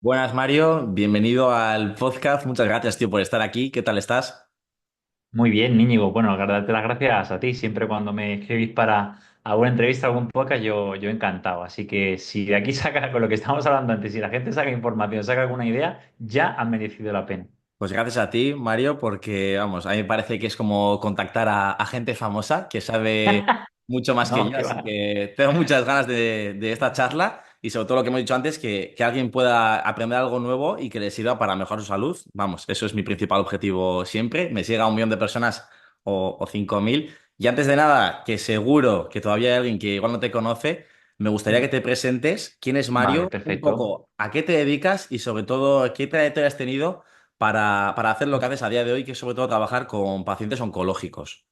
Buenas, Mario. Bienvenido al podcast. Muchas gracias, tío, por estar aquí. ¿Qué tal estás? Muy bien, Íñigo. Bueno, darte las gracias a ti. Siempre cuando me escribís para alguna entrevista, algún podcast, yo encantado. Así que si de aquí saca, con lo que estamos hablando antes, si la gente saca información, saca alguna idea, ya ha merecido la pena. Pues gracias a ti, Mario, porque, vamos, a mí me parece que es como contactar a gente famosa que sabe mucho más que No, yo, que así va. que tengo muchas ganas de esta charla y sobre todo lo que hemos dicho antes, que alguien pueda aprender algo nuevo y que le sirva para mejorar su salud. Vamos, eso es mi principal objetivo siempre. Me siga 1 millón de personas o 5.000. Y antes de nada, que seguro que todavía hay alguien que igual no te conoce, me gustaría que te presentes quién es Vale, Mario, un perfecto. poco a qué te dedicas y sobre todo qué trayectoria has tenido para hacer lo que haces a día de hoy, que es sobre todo trabajar con pacientes oncológicos.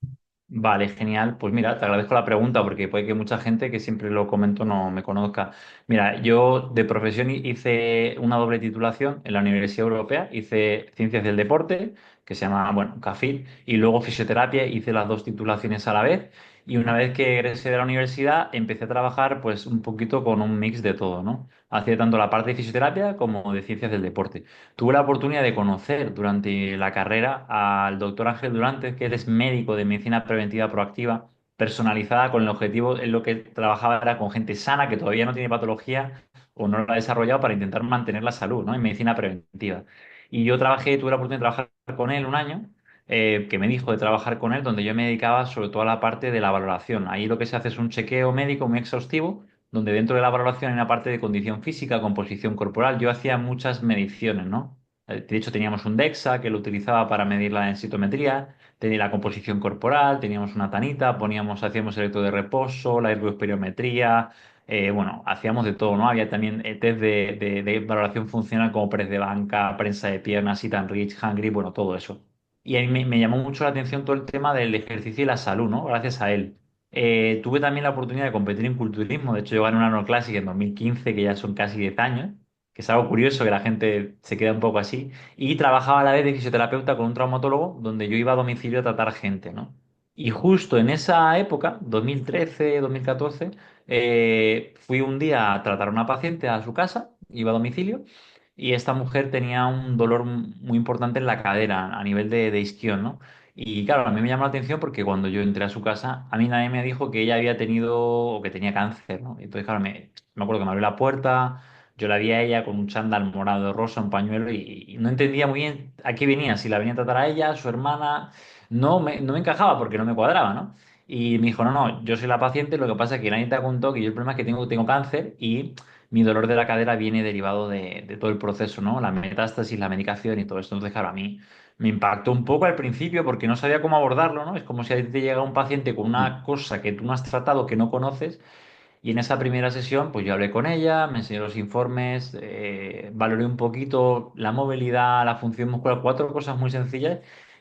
Vale, genial. Pues mira, te agradezco la pregunta porque puede que mucha gente que siempre lo comento no me conozca. Mira, yo de profesión hice una doble titulación en la Universidad Europea, hice Ciencias del Deporte, que se llama, bueno, CAFID, y luego fisioterapia, hice las dos titulaciones a la vez. Y una vez que egresé de la universidad, empecé a trabajar pues un poquito con un mix de todo, ¿no? Hacía tanto la parte de fisioterapia como de ciencias del deporte. Tuve la oportunidad de conocer durante la carrera al doctor Ángel Durantes, que él es médico de medicina preventiva proactiva, personalizada con el objetivo, en lo que trabajaba era con gente sana que todavía no tiene patología o no la ha desarrollado para intentar mantener la salud, ¿no? En medicina preventiva. Y yo tuve la oportunidad de trabajar con él un año, que me dijo de trabajar con él, donde yo me dedicaba sobre todo a la parte de la valoración. Ahí lo que se hace es un chequeo médico muy exhaustivo donde dentro de la valoración hay una parte de condición física, composición corporal. Yo hacía muchas mediciones, ¿no? De hecho, teníamos un DEXA que lo utilizaba para medir la densitometría, tenía la composición corporal, teníamos una tanita, hacíamos electro de reposo, la ergospirometría, bueno, hacíamos de todo, ¿no? Había también test de valoración funcional como press de banca, prensa de piernas, sit and reach, hand grip, bueno, todo eso. Y ahí me llamó mucho la atención todo el tema del ejercicio y la salud, ¿no? Gracias a él. Tuve también la oportunidad de competir en culturismo. De hecho, yo gané una No Classic en 2015, que ya son casi 10 años, que es algo curioso que la gente se queda un poco así. Y trabajaba a la vez de fisioterapeuta con un traumatólogo, donde yo iba a domicilio a tratar gente, ¿no? Y justo en esa época, 2013, 2014, fui un día a tratar a una paciente a su casa, iba a domicilio, y esta mujer tenía un dolor muy importante en la cadera, a nivel de isquión, ¿no? Y claro, a mí me llamó la atención porque cuando yo entré a su casa, a mí nadie me dijo que ella había tenido o que tenía cáncer, ¿no? Entonces, claro, me acuerdo que me abrió la puerta, yo la vi a ella con un chándal morado rosa, un pañuelo, y no entendía muy bien a qué venía, si la venía a tratar a ella, a su hermana, no me encajaba porque no me cuadraba, ¿no? Y me dijo, no, no, yo soy la paciente, lo que pasa es que nadie te contado que yo el problema es que tengo cáncer y mi dolor de la cadera viene derivado de todo el proceso, ¿no? La metástasis, la medicación y todo esto. Entonces, claro, a mí me impactó un poco al principio porque no sabía cómo abordarlo, ¿no? Es como si a ti te llega un paciente con una cosa que tú no has tratado, que no conoces, y en esa primera sesión, pues yo hablé con ella, me enseñó los informes, valoré un poquito la movilidad, la función muscular, cuatro cosas muy sencillas.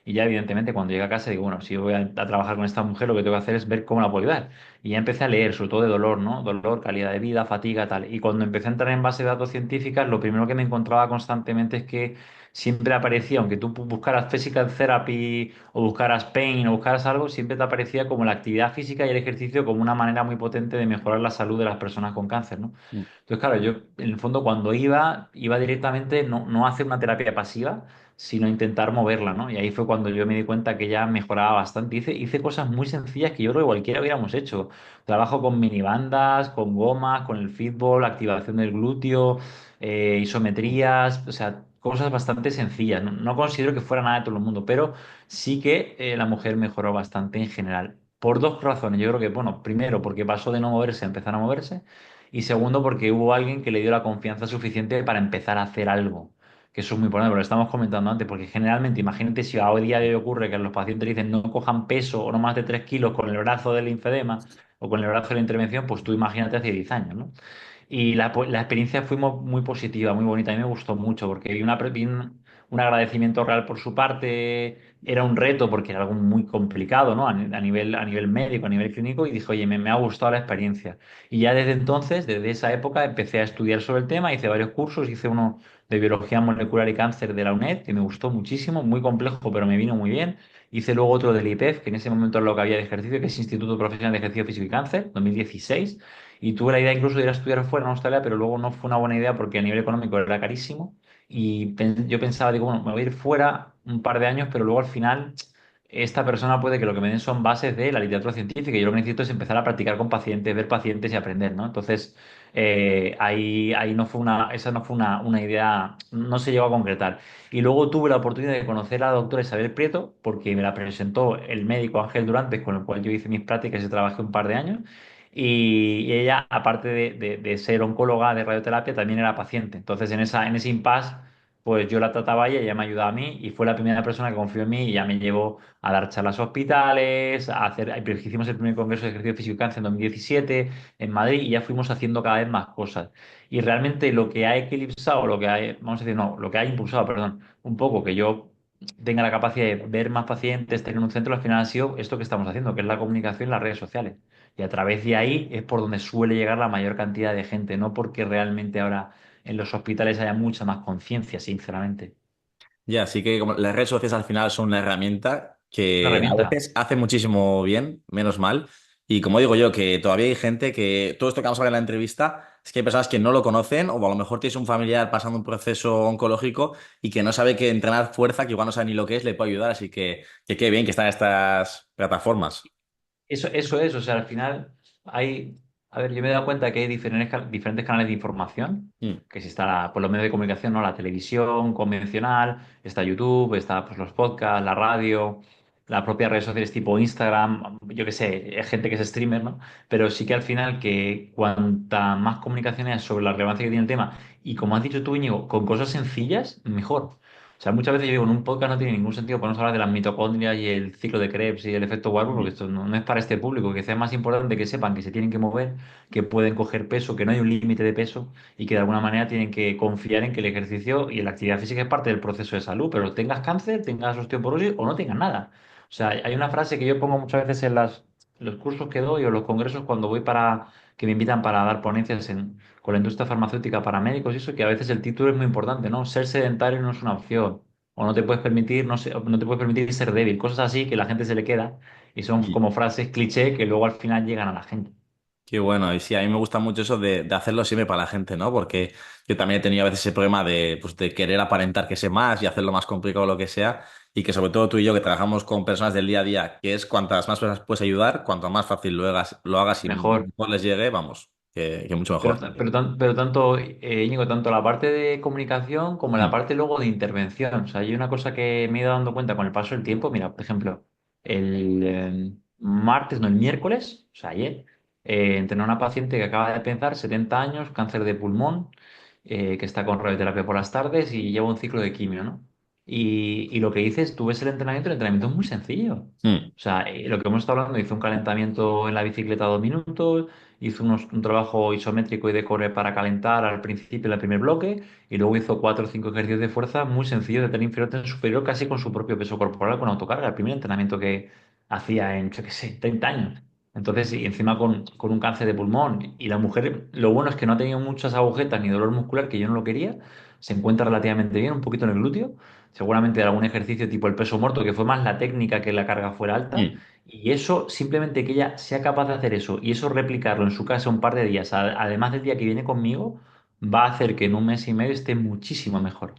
Y ya, evidentemente, cuando llegué a casa, digo, bueno, si yo voy a trabajar con esta mujer, lo que tengo que hacer es ver cómo la puedo ayudar. Y ya empecé a leer, sobre todo de dolor, ¿no? Dolor, calidad de vida, fatiga, tal. Y cuando empecé a entrar en base de datos científicas, lo primero que me encontraba constantemente es que siempre aparecía, aunque tú buscaras physical therapy o buscaras pain o buscaras algo, siempre te aparecía como la actividad física y el ejercicio como una manera muy potente de mejorar la salud de las personas con cáncer, ¿no? Entonces, claro, yo en el fondo cuando iba directamente no a hacer una terapia pasiva, sino a intentar moverla, ¿no? Y ahí fue cuando yo me di cuenta que ya mejoraba bastante. Hice cosas muy sencillas que yo creo que cualquiera hubiéramos hecho. Trabajo con minibandas, con gomas, con el fitball, activación del glúteo, isometrías, o sea, cosas bastante sencillas. No considero que fuera nada de todo el mundo, pero sí que la mujer mejoró bastante en general. Por dos razones. Yo creo que, bueno, primero porque pasó de no moverse a empezar a moverse y segundo porque hubo alguien que le dio la confianza suficiente para empezar a hacer algo. Que eso es muy importante, porque lo estamos comentando antes, porque generalmente, imagínate si a hoy día de hoy ocurre que los pacientes dicen no cojan peso o no más de 3 kilos con el brazo del linfedema o con el brazo de la intervención, pues tú imagínate hace 10 años, ¿no? Y la experiencia fue muy positiva, muy bonita. A mí me gustó mucho porque vi un agradecimiento real por su parte. Era un reto porque era algo muy complicado, ¿no? A nivel médico, a nivel clínico. Y dije, oye, me ha gustado la experiencia. Y ya desde entonces, desde esa época, empecé a estudiar sobre el tema. Hice varios cursos. Hice uno de biología molecular y cáncer de la UNED, que me gustó muchísimo. Muy complejo, pero me vino muy bien. Hice luego otro del IPEF, que en ese momento era lo que había de ejercicio, que es Instituto Profesional de Ejercicio Físico y Cáncer, 2016. Y tuve la idea incluso de ir a estudiar fuera en Australia, pero luego no fue una buena idea porque a nivel económico era carísimo. Y yo pensaba, digo, bueno, me voy a ir fuera un par de años, pero luego al final esta persona puede que lo que me den son bases de la literatura científica y yo lo que necesito es empezar a practicar con pacientes, ver pacientes y aprender, ¿no? Entonces, ahí no fue esa no fue una idea, no se llegó a concretar. Y luego tuve la oportunidad de conocer a la doctora Isabel Prieto, porque me la presentó el médico Ángel Durantes, con el cual yo hice mis prácticas y trabajé un par de años. Y ella, aparte de ser oncóloga de radioterapia, también era paciente. Entonces, en ese impasse, pues yo la trataba a ella, ella me ayudaba a mí y fue la primera persona que confió en mí y ya me llevó a dar charlas a hospitales, a hacer, hicimos el primer congreso de ejercicio físico y cáncer en 2017 en Madrid y ya fuimos haciendo cada vez más cosas. Y realmente lo que ha eclipsado, lo que ha, vamos a decir, no, lo que ha impulsado, perdón, un poco que yo tenga la capacidad de ver más pacientes, tener un centro, al final ha sido esto que estamos haciendo, que es la comunicación en las redes sociales. Y a través de ahí es por donde suele llegar la mayor cantidad de gente, no porque realmente ahora en los hospitales haya mucha más conciencia, sinceramente. Ya, así que como las redes sociales al final son una herramienta Una que a herramienta. veces hace muchísimo bien, menos mal. Y como digo yo, que todavía hay gente que todo esto que vamos a ver en la entrevista es que hay personas que no lo conocen o a lo mejor tienes un familiar pasando un proceso oncológico y que no sabe que entrenar fuerza, que igual no sabe ni lo que es, le puede ayudar. Así que qué bien que están estas plataformas. Eso es, o sea, al final hay, a ver, yo me he dado cuenta que hay diferentes canales de información, Mm. que si está por los medios de comunicación, ¿no? La televisión convencional, está YouTube, está pues los podcasts, la radio, las propias redes sociales tipo Instagram, yo qué sé, hay gente que es streamer, ¿no? Pero sí que al final que cuanta más comunicación haya sobre la relevancia que tiene el tema, y como has dicho tú, Íñigo, con cosas sencillas, mejor. O sea, muchas veces yo digo, en un podcast no tiene ningún sentido ponernos a hablar de las mitocondrias y el ciclo de Krebs y el efecto Warburg, porque Mm. esto no es para este público, que sea más importante que sepan que se tienen que mover, que pueden coger peso, que no hay un límite de peso y que de alguna manera tienen que confiar en que el ejercicio y la actividad física es parte del proceso de salud, pero tengas cáncer, tengas osteoporosis o no tengas nada. O sea, hay una frase que yo pongo muchas veces en los cursos que doy o los congresos cuando voy para, que me invitan para dar ponencias con la industria farmacéutica para médicos y eso, que a veces el título es muy importante, ¿no? Ser sedentario no es una opción. O no te puedes permitir, no te puedes permitir ser débil. Cosas así que la gente se le queda y son como frases cliché que luego al final llegan a la gente. Qué bueno, y sí, a mí me gusta mucho eso de hacerlo siempre para la gente, ¿no? Porque yo también he tenido a veces ese problema de, pues, de querer aparentar que sé más y hacerlo más complicado o lo que sea, y que sobre todo tú y yo que trabajamos con personas del día a día, que es cuantas más personas puedes ayudar, cuanto más fácil lo hagas y Mejor. mejor les llegue, vamos, que mucho Pero, mejor. pero tanto, Íñigo, tanto la parte de comunicación como la Mm, parte luego de intervención. O sea, hay una cosa que me he ido dando cuenta con el paso del tiempo. Mira, por ejemplo, el martes, no, el miércoles, o sea, ayer, entrené a una paciente que acaba de pensar, 70 años, cáncer de pulmón, que está con radioterapia por las tardes y lleva un ciclo de quimio, ¿no? Y lo que dices, tú ves el entrenamiento es muy sencillo. mm. O sea, lo que hemos estado hablando, hizo un calentamiento en la bicicleta 2 minutos, hizo un trabajo isométrico y de core para calentar al principio en el primer bloque y luego hizo 4 o 5 ejercicios de fuerza muy sencillos de tren inferior, tren superior, casi con su propio peso corporal con autocarga. El primer entrenamiento que hacía en, yo qué sé, 30 años. Entonces, y encima con un cáncer de pulmón. Y la mujer, lo bueno es que no ha tenido muchas agujetas ni dolor muscular, que yo no lo quería. Se encuentra relativamente bien, un poquito en el glúteo. Seguramente de algún ejercicio tipo el peso muerto, que fue más la técnica que la carga fuera alta. Mm. Y eso, simplemente que ella sea capaz de hacer eso y eso replicarlo en su casa un par de días, además del día que viene conmigo, va a hacer que en un mes y medio esté muchísimo mejor.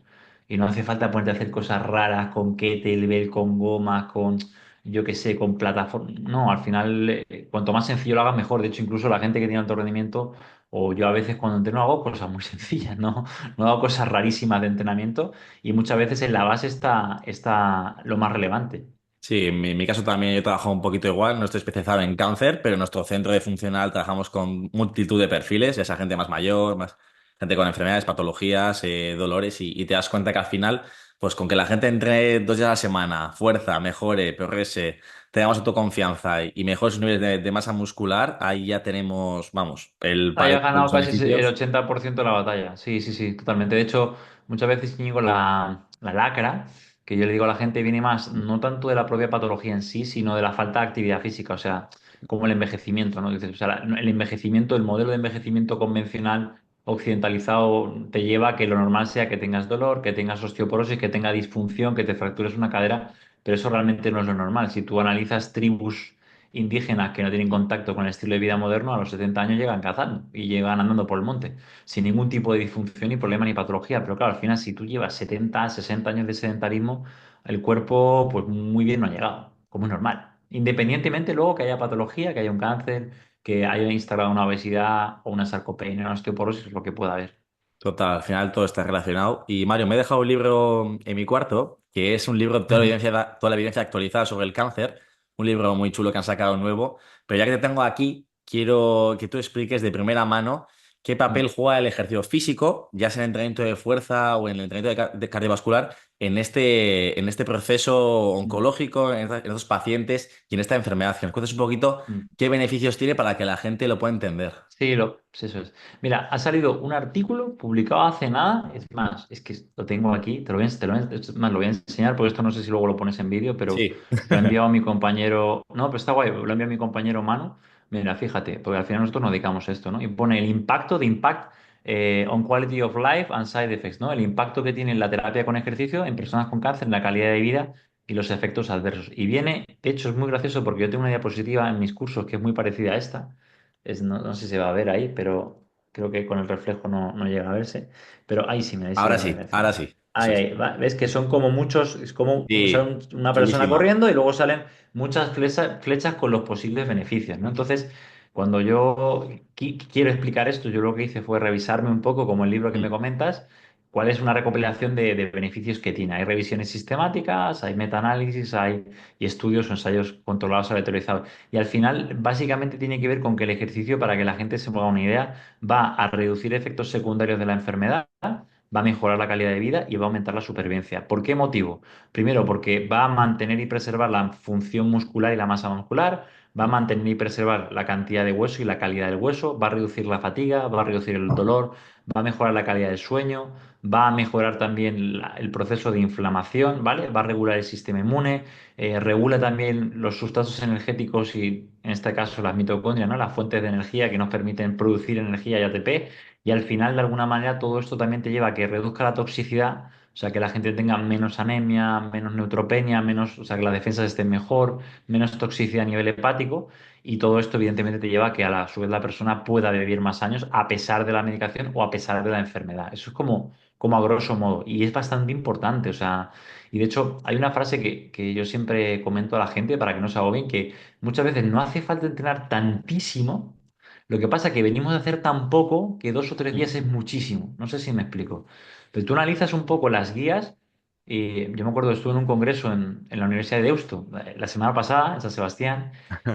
Y no hace falta ponerte a hacer cosas raras con kettlebell, con gomas, con, yo qué sé, con plataforma. No, al final, cuanto más sencillo lo hagas, mejor. De hecho, incluso la gente que tiene alto rendimiento, o yo a veces cuando entreno hago cosas muy sencillas, ¿no? No hago cosas rarísimas de entrenamiento y muchas veces en la base está lo más relevante. Sí, en mi caso también yo trabajo un poquito igual, no estoy especializado en cáncer, pero en nuestro centro de funcional trabajamos con multitud de perfiles, ya sea gente más mayor, más gente con enfermedades, patologías, dolores, y te das cuenta que al final, pues con que la gente entre 2 días a la semana, fuerza, mejore, progrese, tenga más autoconfianza y mejores sus niveles de masa muscular, ahí ya tenemos, vamos, el Haya paquete de ganado los casi el beneficios. 80% de la batalla. Sí, sí, sí, totalmente. De hecho, muchas veces Íñigo, la lacra, que yo le digo a la gente, viene más no tanto de la propia patología en sí, sino de la falta de actividad física, o sea, como el envejecimiento, ¿no? Dices, o sea, el envejecimiento, el modelo de envejecimiento convencional occidentalizado te lleva a que lo normal sea que tengas dolor, que tengas osteoporosis, que tengas disfunción, que te fractures una cadera, pero eso realmente no es lo normal. Si tú analizas tribus indígenas que no tienen contacto con el estilo de vida moderno, a los 70 años llegan cazando y llegan andando por el monte, sin ningún tipo de disfunción, ni problema, ni patología. Pero claro, al final, si tú llevas 70, 60 años de sedentarismo, el cuerpo, pues muy bien no ha llegado, como es normal. Independientemente luego que haya patología, que haya un cáncer, que haya instalado una obesidad o una sarcopenia, una osteoporosis, lo que pueda haber. Total, al final todo está relacionado. Y Mario, me he dejado un libro en mi cuarto, que es un libro de Mm. toda la evidencia actualizada sobre el cáncer, un libro muy chulo que han sacado nuevo. Pero ya que te tengo aquí, quiero que tú expliques de primera mano qué papel Mm. juega el ejercicio físico, ya sea en el entrenamiento de fuerza o en el entrenamiento de cardiovascular, en este proceso Mm. oncológico, en estos pacientes y en esta enfermedad. Que nos cuentes un poquito Mm. qué beneficios tiene para que la gente lo pueda entender. Sí, eso es. Mira, ha salido un artículo publicado hace nada. Es más, es que lo tengo aquí, es más, lo voy a enseñar porque esto no sé si luego lo pones en vídeo, pero Sí. lo ha enviado mi compañero. No, pero está guay, lo ha enviado mi compañero Manu. Mira, fíjate, porque al final nosotros nos dedicamos a esto, ¿no? Y pone el impacto de Impact on Quality of Life and Side Effects, ¿no? El impacto que tiene la terapia con ejercicio en personas con cáncer, en la calidad de vida y los efectos adversos. Y viene, de hecho, es muy gracioso porque yo tengo una diapositiva en mis cursos que es muy parecida a esta. No sé si se va a ver ahí, pero creo que con el reflejo no llega a verse. Pero ahí sí, mira, ahí se Ahora va a ver. sí, ahora sí. Ahí, Eso es. ahí, ¿ves que son como muchos? Es como Sí, sale una persona chulísima. corriendo y luego salen muchas flechas con los posibles beneficios, ¿no? Entonces, cuando yo quiero explicar esto, yo lo que hice fue revisarme un poco, como el libro que me Mm. comentas, cuál es una recopilación de beneficios que tiene. Hay revisiones sistemáticas, hay metaanálisis, hay y estudios o ensayos controlados aleatorizados. Y al final, básicamente tiene que ver con que el ejercicio, para que la gente se ponga una idea, va a reducir efectos secundarios de la enfermedad, va a mejorar la calidad de vida y va a aumentar la supervivencia. ¿Por qué motivo? Primero, porque va a mantener y preservar la función muscular y la masa muscular, va a Mm. mantener y preservar la cantidad de hueso y la calidad del hueso, va a reducir la fatiga, va a reducir el dolor, va a mejorar la calidad del sueño, va a mejorar también el proceso de inflamación, ¿vale? Va a regular el sistema inmune, regula también los sustratos energéticos y, en este caso, las mitocondrias, ¿no? Las fuentes de energía que nos permiten producir energía y ATP. Y al final, de alguna manera, todo esto también te lleva a que reduzca la toxicidad, o sea, que la gente tenga menos anemia, menos neutropenia, menos, o sea, que las defensas estén mejor, menos toxicidad a nivel hepático. Y todo esto, evidentemente, te lleva a que a su vez la persona pueda vivir más años a pesar de la medicación o a pesar de la enfermedad. Eso es como a grosso modo. Y es bastante importante, o sea. Y de hecho, hay una frase que yo siempre comento a la gente para que no se agobien, que muchas veces no hace falta entrenar tantísimo. Lo que pasa es que venimos de hacer tan poco que 2 o 3 días Mm. es muchísimo. No sé si me explico. Pero tú analizas un poco las guías. Y yo me acuerdo, estuve en un congreso en la Universidad de Deusto la semana pasada, en San Sebastián,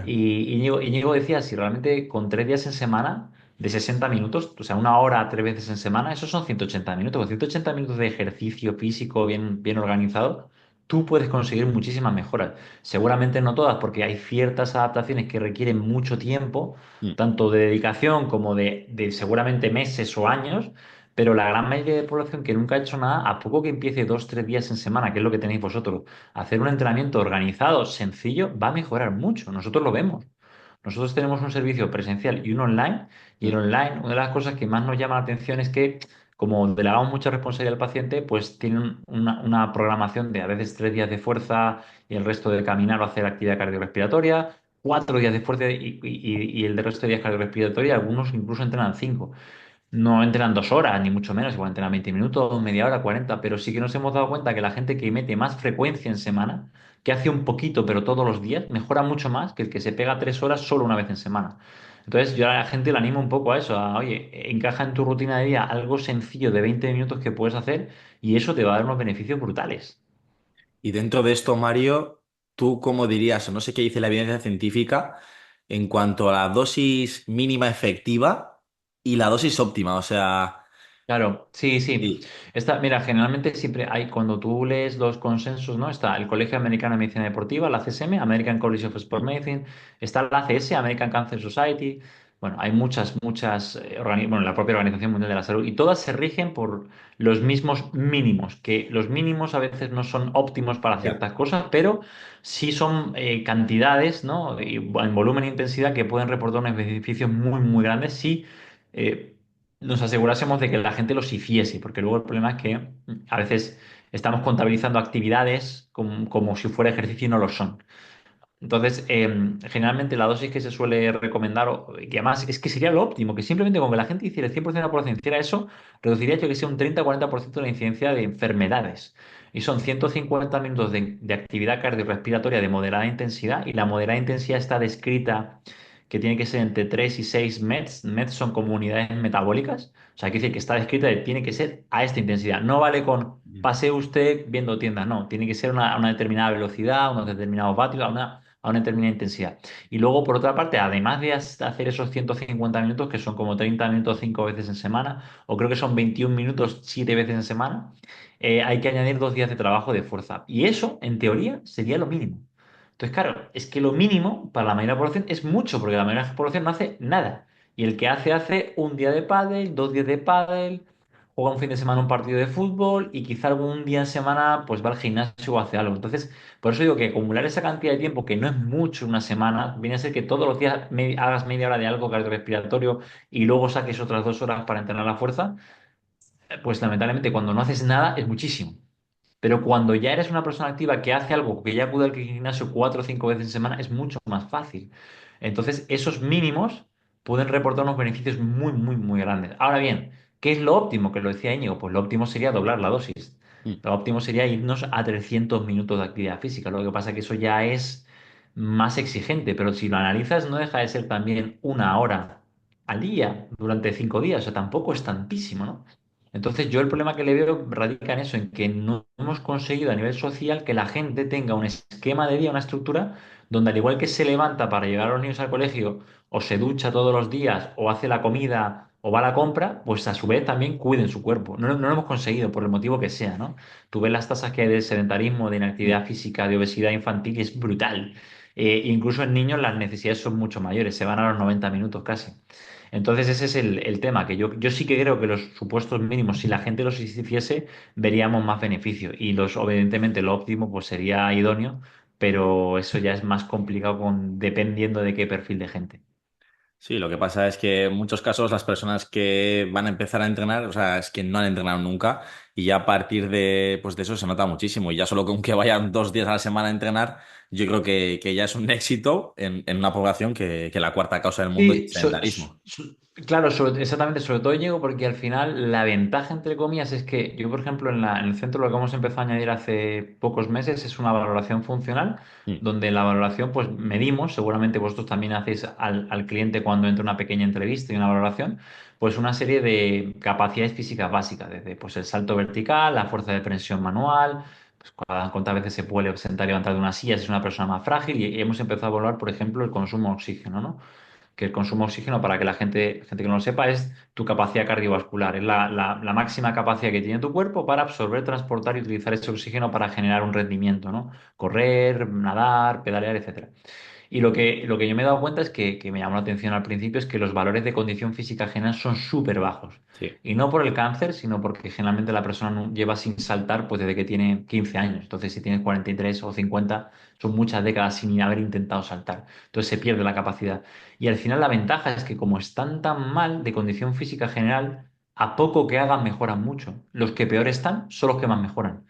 y Íñigo decía, si realmente con 3 días en semana de 60 minutos, o sea, 1 hora 3 veces en semana, esos son 180 minutos. Con 180 minutos de ejercicio físico bien organizado, tú puedes conseguir muchísimas mejoras. Seguramente no todas, porque hay ciertas adaptaciones que requieren mucho tiempo, Mm. tanto de dedicación como de seguramente meses o años, pero la gran mayoría de población que nunca ha hecho nada, a poco que empiece 2 o 3 días en semana, que es lo que tenéis vosotros, hacer un entrenamiento organizado, sencillo, va a mejorar mucho. Nosotros lo vemos. Nosotros tenemos un servicio presencial y uno online, y el Mm. online, una de las cosas que más nos llama la atención es que, como delegamos mucha responsabilidad al paciente, pues tienen una programación de a veces 3 días de fuerza y el resto de caminar o hacer actividad cardiorrespiratoria, 4 días de fuerza y el de resto de días cardiorrespiratoria, algunos incluso entrenan 5. No entrenan 2 horas, ni mucho menos, igual entrenan 20 minutos, media hora, 40, pero sí que nos hemos dado cuenta que la gente que mete más frecuencia en semana, que hace un poquito pero todos los días, mejora mucho más que el que se pega 3 horas solo una vez en semana. Entonces yo a la gente le animo un poco a eso, oye, encaja en tu rutina de día algo sencillo de 20 minutos que puedes hacer y eso te va a dar unos beneficios brutales. Y dentro de esto, Mario, ¿tú cómo dirías, o no sé qué dice la evidencia científica, en cuanto a la dosis mínima efectiva y la dosis óptima? O sea, Claro, sí, sí. sí, Mira, generalmente siempre hay, cuando tú lees los consensos, ¿no? Está el Colegio Americano de Medicina Deportiva, la CSM, American College of Sport mm, Medicine, está la ACS, American Cancer Society. Bueno, hay muchas, bueno, la propia Organización Mundial de la Salud, y todas se rigen por los mismos mínimos, que los mínimos a veces no son óptimos para ya. ciertas cosas, pero sí son cantidades, ¿no? En volumen e intensidad que pueden reportar unos beneficios muy grandes si eh, nos asegurásemos de que la gente los hiciese, porque luego el problema es que a veces estamos contabilizando actividades como si fuera ejercicio y no lo son. Entonces, generalmente la dosis que se suele recomendar, que además es que sería lo óptimo, que simplemente con que la gente hiciera el 100% de la población hiciera eso, reduciría yo que sea un 30-40% de la incidencia de enfermedades. Y son 150 minutos de actividad cardiorrespiratoria de moderada intensidad, y la moderada intensidad está descrita que tiene que ser entre 3 y 6 METs. METs son como unidades metabólicas. O sea, hay que decir que está descrita de tiene que ser a esta intensidad. No vale con pase usted viendo tiendas, no. Tiene que ser a una determinada velocidad, unos determinados vatios, a una determinada intensidad. Y luego, por otra parte, además de hacer esos 150 minutos, que son como 30 minutos 5 veces en semana, o creo que son 21 minutos 7 veces en semana, hay que añadir 2 días de trabajo de fuerza. Y eso, en teoría, sería lo mínimo. Entonces, claro, es que lo mínimo para la mayoría de la población es mucho, porque la mayoría de la población no hace nada. Y el que hace un día de pádel, 2 días de pádel, juega un fin de semana un partido de fútbol y quizá algún día en semana pues va al gimnasio o hace algo. Entonces, por eso digo que acumular esa cantidad de tiempo, que no es mucho una semana, viene a ser que todos los días hagas media hora de algo cardiorrespiratorio y luego saques otras 2 horas para entrenar la fuerza, pues lamentablemente cuando no haces nada es muchísimo. Pero cuando ya eres una persona activa que hace algo, que ya acude al gimnasio 4 o 5 veces en semana, es mucho más fácil. Entonces, esos mínimos pueden reportar unos beneficios muy, muy, muy grandes. Ahora bien, ¿qué es lo óptimo? Que lo decía Íñigo, pues lo óptimo sería doblar la dosis. Mm. Lo óptimo sería irnos a 300 minutos de actividad física. Lo que pasa es que eso ya es más exigente, pero si lo analizas, no deja de ser también 1 hora al día durante 5 días. O sea, tampoco es tantísimo, ¿no? Entonces yo el problema que le veo radica en eso, en que no hemos conseguido a nivel social que la gente tenga un esquema de día, una estructura, donde al igual que se levanta para llevar a los niños al colegio, o se ducha todos los días, o hace la comida, o va a la compra, pues a su vez también cuiden su cuerpo. No, no lo hemos conseguido, por el motivo que sea, ¿no? Tú ves las tasas que hay de sedentarismo, de Mm. inactividad física, de obesidad infantil, y es brutal. Incluso en niños las necesidades son mucho mayores, se van a los 90 minutos casi. Entonces ese es el tema, que yo sí que creo que los supuestos mínimos, si la gente los hiciese, veríamos más beneficio. Y evidentemente lo óptimo pues sería idóneo, pero eso ya es más complicado dependiendo de qué perfil de gente. Sí, lo que pasa es que en muchos casos las personas que van a empezar a entrenar, o sea, es que no han entrenado nunca y ya a partir de, pues de eso se nota muchísimo y ya solo con que vayan 2 días a la semana a entrenar, yo creo que ya es un éxito en una población que la cuarta causa del mundo es el Sí, sedentarismo. claro, exactamente, sobre todo llego porque al final la ventaja, entre comillas, es que yo, por ejemplo, en el centro lo que hemos empezado a añadir hace pocos meses es una valoración funcional, Mm. donde la valoración, pues medimos, seguramente vosotros también hacéis al cliente cuando entra una pequeña entrevista y una valoración, pues una serie de capacidades físicas básicas, desde pues, el salto vertical, la fuerza de presión manual, pues, cuántas veces se puede sentar y levantar de una silla si es una persona más frágil, y hemos empezado a valorar, por ejemplo, el consumo de oxígeno, ¿no? Que el consumo de oxígeno, para que la gente que no lo sepa, es tu capacidad cardiovascular, es la máxima capacidad que tiene tu cuerpo para absorber, transportar y utilizar ese oxígeno para generar un rendimiento, ¿no? Correr, nadar, pedalear, etcétera. Y lo que yo me he dado cuenta es que me llamó la atención al principio es que los valores de condición física general son súper bajos. Sí. Y no por el cáncer, sino porque generalmente la persona lleva sin saltar pues desde que tiene 15 años. Entonces, si tienes 43 o 50 son muchas décadas sin haber intentado saltar. Entonces se pierde la capacidad. Y al final la ventaja es que como están tan mal de condición física general, a poco que hagan mejoran mucho. Los que peor están son los que más mejoran.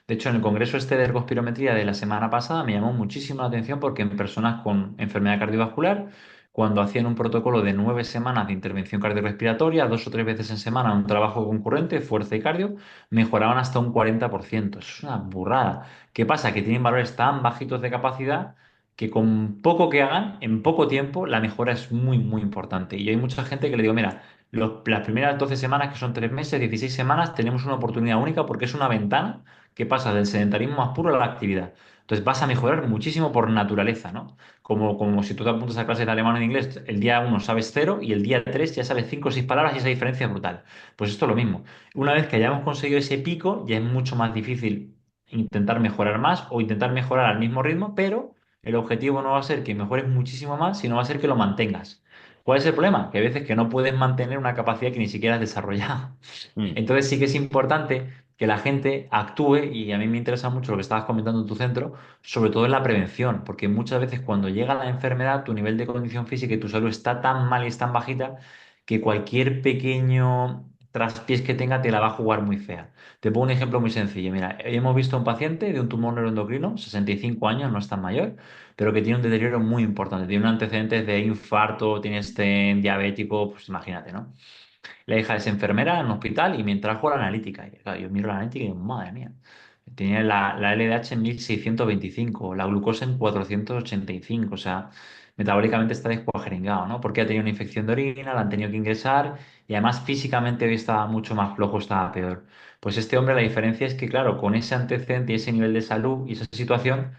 De hecho, en el congreso este de ergospirometría de la semana pasada me llamó muchísimo la atención porque en personas con enfermedad cardiovascular, cuando hacían un protocolo de 9 semanas de intervención cardiorrespiratoria, 2 o 3 veces en semana, un trabajo concurrente, fuerza y cardio, mejoraban hasta un 40%. Eso es una burrada. ¿Qué pasa? Que tienen valores tan bajitos de capacidad que con poco que hagan, en poco tiempo, la mejora es muy, muy importante. Y hay mucha gente que le digo, mira, las primeras 12 semanas, que son 3 meses, 16 semanas, tenemos una oportunidad única porque es una ventana que pasa del sedentarismo más puro a la actividad. Entonces vas a mejorar muchísimo por naturaleza, ¿no? Como si tú te apuntas a clases de alemán o de inglés, el día 1 sabes cero y el día 3 ya sabes 5 o 6 palabras y esa diferencia es brutal. Pues esto es lo mismo. Una vez que hayamos conseguido ese pico, ya es mucho más difícil intentar mejorar más o intentar mejorar al mismo ritmo, pero el objetivo no va a ser que mejores muchísimo más, sino va a ser que lo mantengas. ¿Cuál es el problema? Que hay veces que no puedes mantener una capacidad que ni siquiera has desarrollado. Mm. Entonces sí que es importante que la gente actúe, y a mí me interesa mucho lo que estabas comentando en tu centro, sobre todo en la prevención, porque muchas veces cuando llega la enfermedad, tu nivel de condición física y tu salud está tan mal y es tan bajita que cualquier pequeño traspiés que tenga te la va a jugar muy fea. Te pongo un ejemplo muy sencillo. Mira, hemos visto a un paciente de un tumor neuroendocrino, 65 años, no es tan mayor, pero que tiene un deterioro muy importante. Tiene un antecedentes de infarto, tiene este diabético, pues imagínate, ¿no? La hija es enfermera en un hospital y me trajo la analítica. Y claro, yo miro la analítica y digo, madre mía. Tenía la LDH en 1625, la glucosa en 485, o sea, metabólicamente está descuajeringado, ¿no? Porque ha tenido una infección de orina, la han tenido que ingresar y además físicamente hoy estaba mucho más flojo, estaba peor. Pues este hombre, la diferencia es que, claro, con ese antecedente y ese nivel de salud y esa situación,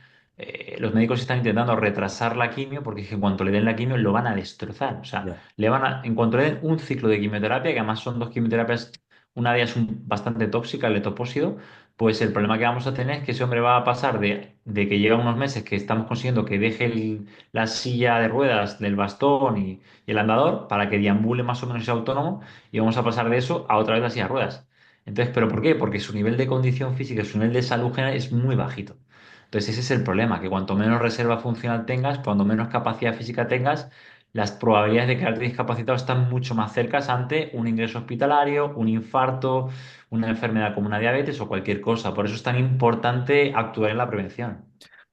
los médicos están intentando retrasar la quimio porque es que en cuanto le den la quimio lo van a destrozar. O sea, Ya. en cuanto le den un ciclo de quimioterapia, que además son dos quimioterapias, una de ellas bastante tóxica, el letopósido, pues el problema que vamos a tener es que ese hombre va a pasar de que lleva unos meses que estamos consiguiendo que deje la silla de ruedas del bastón y el andador para que deambule más o menos y sea autónomo y vamos a pasar de eso a otra vez la silla de ruedas. Entonces, ¿pero por qué? Porque su nivel de condición física, su nivel de salud general es muy bajito. Entonces, ese es el problema, que cuanto menos reserva funcional tengas, cuando menos capacidad física tengas, las probabilidades de quedarte discapacitado están mucho más cercas ante un ingreso hospitalario, un infarto, una enfermedad como una diabetes o cualquier cosa. Por eso es tan importante actuar en la prevención.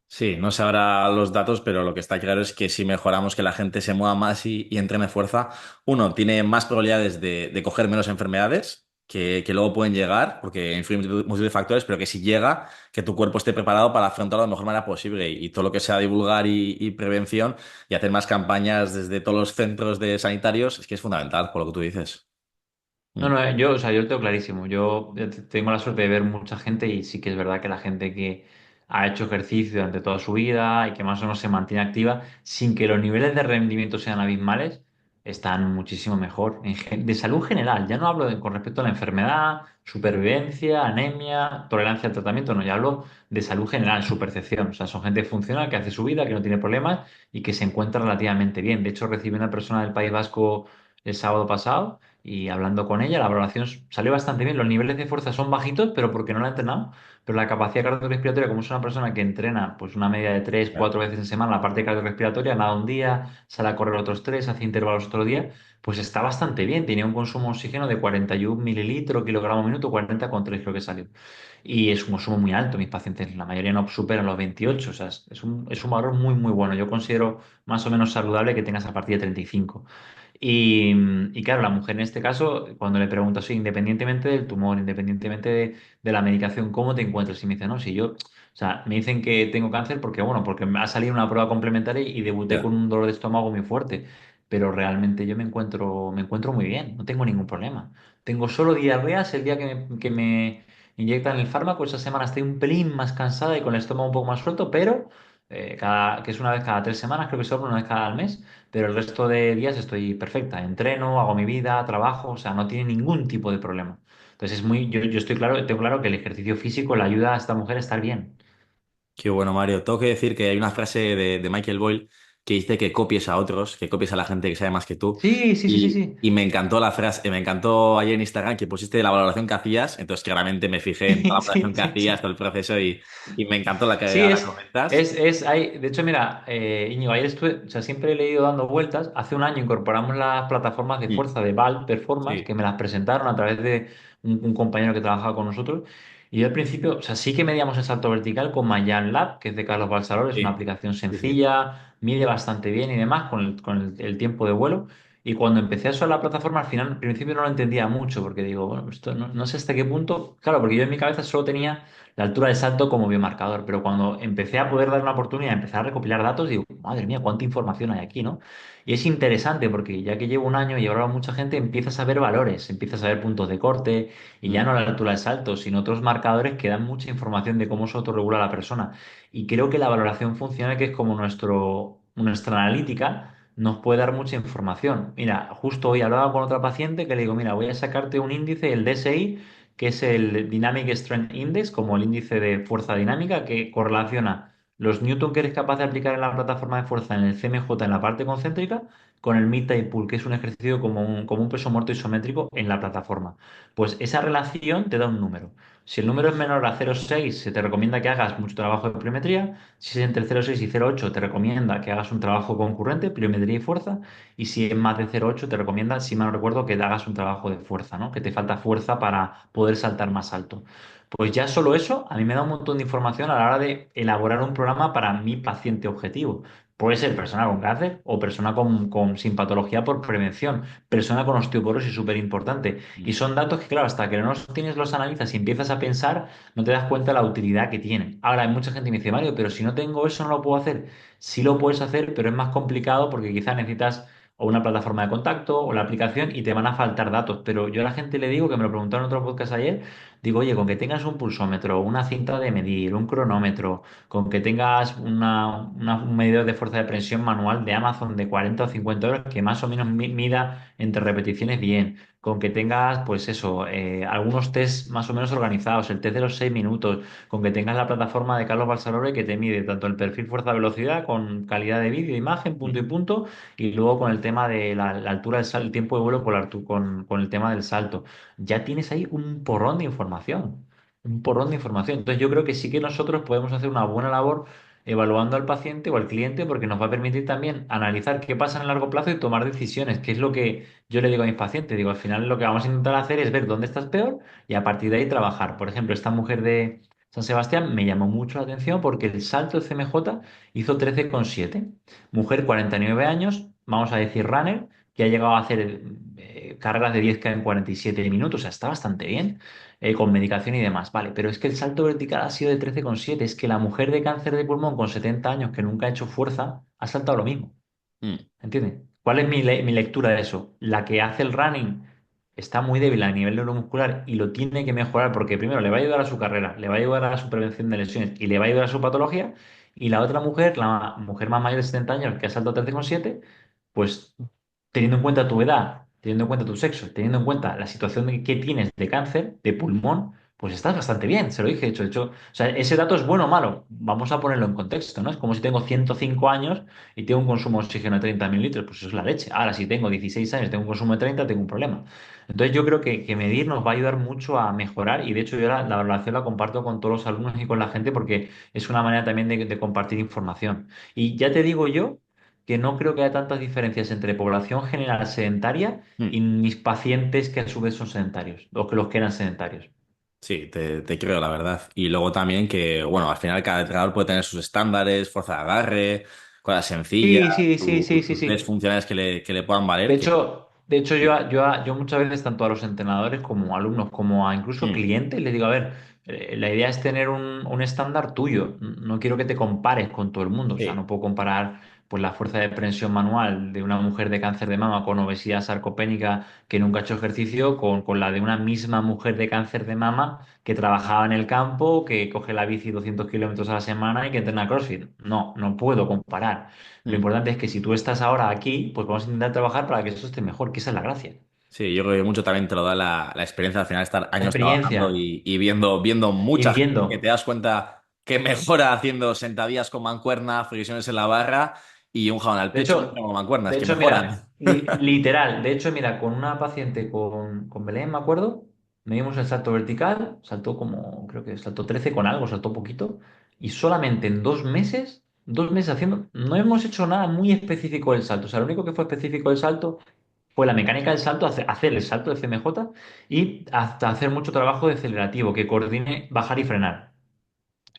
Sí, no sé ahora los datos, pero lo que está claro es que si mejoramos que la gente se mueva más y entrene fuerza, uno tiene más probabilidades de coger menos enfermedades que luego pueden llegar, porque influyen múltiples factores, pero que si llega, que tu cuerpo esté preparado para afrontarlo de la mejor manera posible. Y todo lo que sea divulgar y prevención y hacer más campañas desde todos los centros de sanitarios es que es fundamental, por lo que tú dices. No, Mm. no, o sea, yo lo tengo clarísimo. Yo tengo la suerte de ver mucha gente y sí que es verdad que la gente que ha hecho ejercicio durante toda su vida y que más o menos se mantiene activa, sin que los niveles de rendimiento sean abismales, están muchísimo mejor. De salud general, ya no hablo con respecto a la enfermedad, supervivencia, anemia, tolerancia al tratamiento, no, ya hablo de salud general, su percepción. O sea, son gente funcional que hace su vida, que no tiene problemas y que se encuentra relativamente bien. De hecho, recibí una persona del País Vasco el sábado pasado y hablando con ella, la valoración salió bastante bien. Los niveles de fuerza son bajitos, pero porque no la ha entrenado. Pero la capacidad cardiorrespiratoria, como es una persona que entrena pues una media de tres, Ya. cuatro veces en semana, la parte cardiorrespiratoria, nada un día, sale a correr otros tres, hace intervalos otro día, pues está bastante bien. Tenía un consumo de oxígeno de 41 mililitros, kilogramo minuto, 40,3 creo que salió. Y es un consumo muy alto. Mis pacientes, la mayoría no superan los 28. O sea, es un valor muy, muy bueno. Yo considero más o menos saludable que tengas a partir de 35. Y claro, la mujer en este caso, cuando le pregunto así, independientemente del tumor, independientemente de la medicación, ¿cómo te encuentras? Y me dice, no, si yo, o sea, me dicen que tengo cáncer porque, bueno, porque me ha salido una prueba complementaria y debuté Ya. con un dolor de estómago muy fuerte, pero realmente yo me encuentro muy bien, no tengo ningún problema. Tengo solo diarreas el día que me inyectan el fármaco, esa semana estoy un pelín más cansada y con el estómago un poco más suelto, pero que es una vez cada 3 semanas, creo que solo una vez cada mes, pero el resto de días estoy perfecta. Entreno, hago mi vida, trabajo, o sea, no tiene ningún tipo de problema. Entonces yo estoy claro, tengo claro que el ejercicio físico le ayuda a esta mujer a estar bien. Qué bueno, Mario. Tengo que decir que hay una frase de Michael Boyle que dice que copies a otros, que copies a la gente que sabe más que tú. Sí, sí, sí, sí, Y, sí. y me encantó la frase, me encantó ayer en Instagram que pusiste la valoración que hacías, entonces claramente me fijé en toda la Sí, valoración que sí, hacías, sí. todo el proceso y me encantó la que Sí, ahora comentas. de hecho, mira, Íñigo, ayer estuve, o sea, siempre he leído dando vueltas. Hace un año incorporamos las plataformas de Mm. fuerza de Valve Performance, Sí, que me las presentaron a través de un compañero que trabajaba con nosotros. Y yo al principio, o sea, sí que medíamos el salto vertical con Mayan Lab, que es de Carlos Balsarol, es una sí, aplicación sí, sí. sencilla, mide bastante bien y demás con el tiempo de vuelo. Y cuando empecé a usar la plataforma, al final, al principio no lo entendía mucho, porque digo, bueno, esto no sé hasta qué punto. Claro, porque yo en mi cabeza solo tenía la altura del salto como biomarcador, pero cuando empecé a poder dar una oportunidad, empecé a recopilar datos, digo, madre mía, cuánta información hay aquí, ¿no? Y es interesante porque ya que llevo un año y ahora mucha gente empieza a saber valores, empieza a saber puntos de corte y ya Mm. no la altura del salto, sino otros marcadores que dan mucha información de cómo se autorregula la persona. Y creo que la valoración funcional, que es como nuestra analítica, nos puede dar mucha información. Mira, justo hoy hablaba con otra paciente que le digo, mira, voy a sacarte un índice, el DSI, que es el Dynamic Strength Index, como el índice de fuerza dinámica, que correlaciona los newton que eres capaz de aplicar en la plataforma de fuerza en el CMJ en la parte concéntrica con el mid thigh pull, que es un ejercicio como un peso muerto isométrico en la plataforma. Pues esa relación te da un número. Si el número es menor a 0,6, se te recomienda que hagas mucho trabajo de pliometría. Si es entre 0,6 y 0,8, te recomienda que hagas un trabajo concurrente, pliometría y fuerza. Y si es más de 0,8, te recomienda, si mal no recuerdo, que te hagas un trabajo de fuerza, ¿no? Que te falta fuerza para poder saltar más alto. Pues ya solo eso a mí me da un montón de información a la hora de elaborar un programa para mi paciente objetivo. Puede ser persona con cáncer o persona sin patología por prevención, persona con osteoporosis, súper importante. Y son datos que, claro, hasta que no los tienes, los analizas y empiezas a pensar, no te das cuenta de la utilidad que tienen. Ahora, hay mucha gente que me dice, Mario, pero si no tengo eso, no lo puedo hacer. Sí lo puedes hacer, pero es más complicado porque quizás necesitas o una plataforma de contacto o la aplicación y te van a faltar datos. Pero yo a la gente le digo, que me lo preguntaron en otro podcast ayer, digo, oye, con que tengas un pulsómetro, una cinta de medir, un cronómetro, con que tengas un medidor de fuerza de presión manual de Amazon de 40 o 50 euros que más o menos mida entre repeticiones bien, con que tengas, pues eso, algunos test más o menos organizados, el test de los 6 minutos, con que tengas la plataforma de Carlos Balsarore que te mide tanto el perfil fuerza-velocidad con calidad de vídeo, imagen, punto y punto, y luego con el tema de la altura del salto, el tiempo de vuelo con el tema del salto. Ya tienes ahí un porrón de información, un porrón de información. Entonces yo creo que sí que nosotros podemos hacer una buena labor evaluando al paciente o al cliente porque nos va a permitir también analizar qué pasa en el largo plazo y tomar decisiones, que es lo que yo le digo a mis pacientes. Digo, al final lo que vamos a intentar hacer es ver dónde estás peor y a partir de ahí trabajar. Por ejemplo, esta mujer de San Sebastián me llamó mucho la atención porque el salto de CMJ hizo 13,7. Mujer, 49 años, vamos a decir runner, que ha llegado a hacer carreras de 10K en 47 minutos, o sea, está bastante bien, con medicación y demás, vale, pero es que el salto vertical ha sido de 13,7, es que la mujer de cáncer de pulmón con 70 años que nunca ha hecho fuerza ha saltado lo mismo, Mm. ¿entiendes? ¿Cuál es mi lectura de eso? La que hace el running está muy débil a nivel neuromuscular y lo tiene que mejorar porque primero le va a ayudar a su carrera, le va a ayudar a su prevención de lesiones y le va a ayudar a su patología, y la otra mujer, la mujer más mayor de 70 años que ha saltado 13,7, pues teniendo en cuenta tu edad, teniendo en cuenta tu sexo, teniendo en cuenta la situación que tienes de cáncer, de pulmón, pues estás bastante bien, se lo dije, de hecho, o sea, ese dato es bueno o malo, vamos a ponerlo en contexto, ¿no? Es como si tengo 105 años y tengo un consumo de oxígeno de 30.000 litros, pues eso es la leche. Ahora, si tengo 16 años y tengo un consumo de 30, tengo un problema. Entonces, yo creo que medir nos va a ayudar mucho a mejorar y de hecho yo la valoración la comparto con todos los alumnos y con la gente porque es una manera también de compartir información. Y ya te digo yo que no creo que haya tantas diferencias entre población general sedentaria y Mm. mis pacientes que a su vez son sedentarios, o que los que eran sedentarios. Sí, te creo, la verdad. Y luego también que, bueno, al final cada entrenador puede tener sus estándares, fuerza de agarre, cosas sencillas, Sí, sí, sí, sí, sí, sus test sí. funcionales que le puedan valer. De hecho yo muchas veces, tanto a los entrenadores como a alumnos, como a incluso Mm. clientes, les digo, a ver, la idea es tener un estándar tuyo. No quiero que te compares con todo el mundo. O sea, Sí. no puedo comparar pues, la fuerza de presión manual de una mujer de cáncer de mama con obesidad sarcopénica que nunca ha hecho ejercicio con la de una misma mujer de cáncer de mama que trabajaba en el campo, que coge la bici 200 kilómetros a la semana y que entrena CrossFit. No, no puedo comparar. Lo Mm. importante es que si tú estás ahora aquí, pues vamos a intentar trabajar para que eso esté mejor, que esa es la gracia. Sí, yo creo que mucho también te lo da la experiencia al final estar La años trabajando experiencia y viendo y mucha gente que te viviendo. das cuenta que mejora haciendo sentadillas con mancuerna, flexiones en la barra y un jalón al De pecho hecho, con mancuernas, de que hecho, mejoran. mira, literal, de hecho, mira, con una paciente con Belén, me acuerdo, medimos el salto vertical, saltó como, creo que saltó 13 con algo, saltó poquito, y solamente en 2 meses haciendo, no hemos hecho nada muy específico del salto. O sea, lo único que fue específico del salto fue la mecánica del salto, hacer el salto de CMJ y hasta hacer mucho trabajo de acelerativo, que coordine bajar y frenar.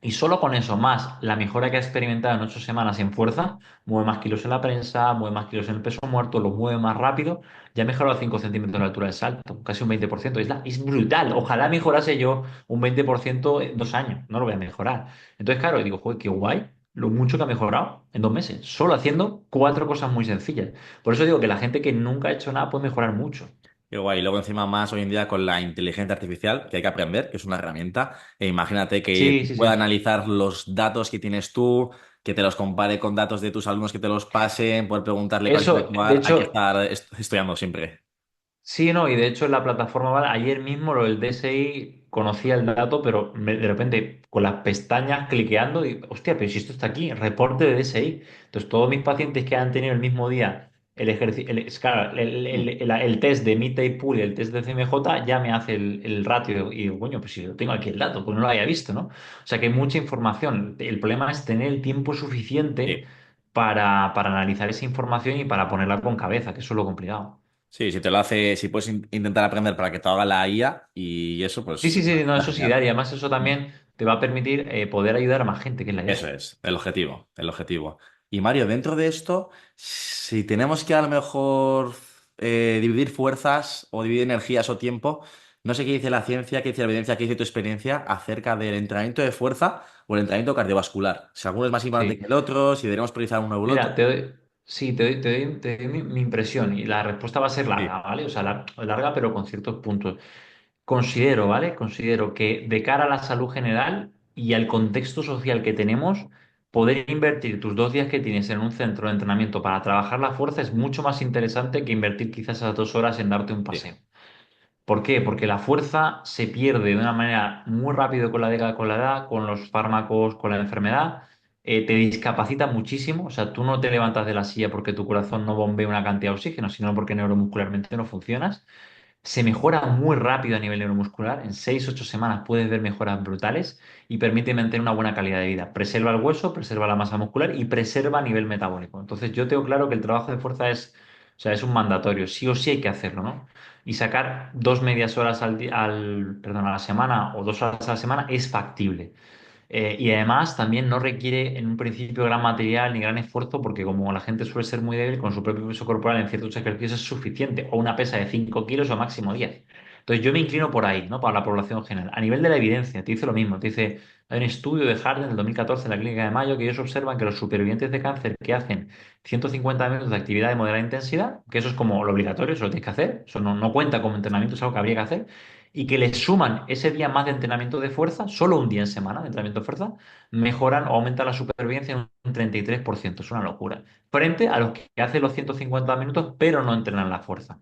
Y solo con eso, más la mejora que ha experimentado en 8 semanas en fuerza, mueve más kilos en la prensa, mueve más kilos en el peso muerto, lo mueve más rápido, ya ha mejorado 5 centímetros la altura del salto, casi un 20%. Es brutal. Ojalá mejorase yo un 20% en 2 años, no lo voy a mejorar. Entonces, claro, digo, joder, qué guay lo mucho que ha mejorado en 2 meses, solo haciendo 4 cosas muy sencillas. Por eso digo que la gente que nunca ha hecho nada puede mejorar mucho. Qué guay. Y luego encima más hoy en día con la inteligencia artificial, que hay que aprender, que es una herramienta. E imagínate que Sí, sí, pueda sí. analizar los datos que tienes tú, que te los compare con datos de tus alumnos que te los pasen, poder preguntarle cuál es el Eso, de actuar. Hay que hecho, estar estudiando siempre. sí, no, y de hecho en la plataforma, ¿vale? Ayer mismo lo del DSI conocía el dato, pero de repente con las pestañas cliqueando, hostia, pero si esto está aquí, reporte de DSI. Entonces todos mis pacientes que han tenido el mismo día claro, Mm. el test de Meet Day Pool y el test de CMJ ya me hace el ratio y digo, coño, pues si yo tengo aquí el dato, pues no lo había visto, ¿no? O sea que hay mucha información. El problema es tener el tiempo suficiente Sí. para analizar esa información y para ponerla con cabeza, que eso es lo complicado. Sí, si te lo hace, si puedes intentar aprender para que te haga la IA y eso, Sí, pues sí, sí, no, está eso sí, y genial. además eso Mm. también te va a permitir poder ayudar a más gente, que es la Eso idea. es, el objetivo, el objetivo. Y Mario, dentro de esto, si tenemos que a lo mejor dividir fuerzas o dividir energías o tiempo, no sé qué dice la ciencia, qué dice la evidencia, qué dice tu experiencia acerca del entrenamiento de fuerza o el entrenamiento cardiovascular. Si alguno es más importante Sí. que el otro, si deberíamos priorizar uno u el otro. Mira, sí, te doy mi impresión y la respuesta va a ser Sí, larga, ¿vale? O sea, larga pero con ciertos puntos. Considero, ¿vale? Considero que de cara a la salud general y al contexto social que tenemos, poder invertir tus 2 días que tienes en un centro de entrenamiento para trabajar la fuerza es mucho más interesante que invertir quizás esas 2 horas en darte un sí, paseo. ¿Por qué? Porque la fuerza se pierde de una manera muy rápido con la edad, con los fármacos, con la enfermedad. Te discapacita muchísimo. O sea, tú no te levantas de la silla porque tu corazón no bombea una cantidad de oxígeno, sino porque neuromuscularmente no funcionas. Se mejora muy rápido a nivel neuromuscular. En 6 u 8 semanas puedes ver mejoras brutales y permite mantener una buena calidad de vida. Preserva el hueso, preserva la masa muscular y preserva a nivel metabólico. Entonces, yo tengo claro que el trabajo de fuerza o sea, es un mandatorio. Sí o sí hay que hacerlo, ¿no? Y sacar 2 medias horas perdón, a la semana o 2 horas a la semana es factible. Y además también no requiere en un principio gran material ni gran esfuerzo porque como la gente suele ser muy débil, con su propio peso corporal en ciertos ejercicios es suficiente, o una pesa de 5 kilos o máximo 10. Entonces yo me inclino por ahí, ¿no? Para la población general. A nivel de la evidencia, te dice lo mismo. Te dice, hay un estudio de Harvard del 2014 en la Clínica de Mayo que ellos observan que los supervivientes de cáncer que hacen 150 minutos de actividad de moderada intensidad, que eso es como lo obligatorio, eso lo tienes que hacer, eso no cuenta como entrenamiento, es algo que habría que hacer, y que les suman ese día más de entrenamiento de fuerza, solo un día en semana de entrenamiento de fuerza, mejoran o aumentan la supervivencia en un 33%. Es una locura. Frente a los que hacen los 150 minutos, pero no entrenan la fuerza.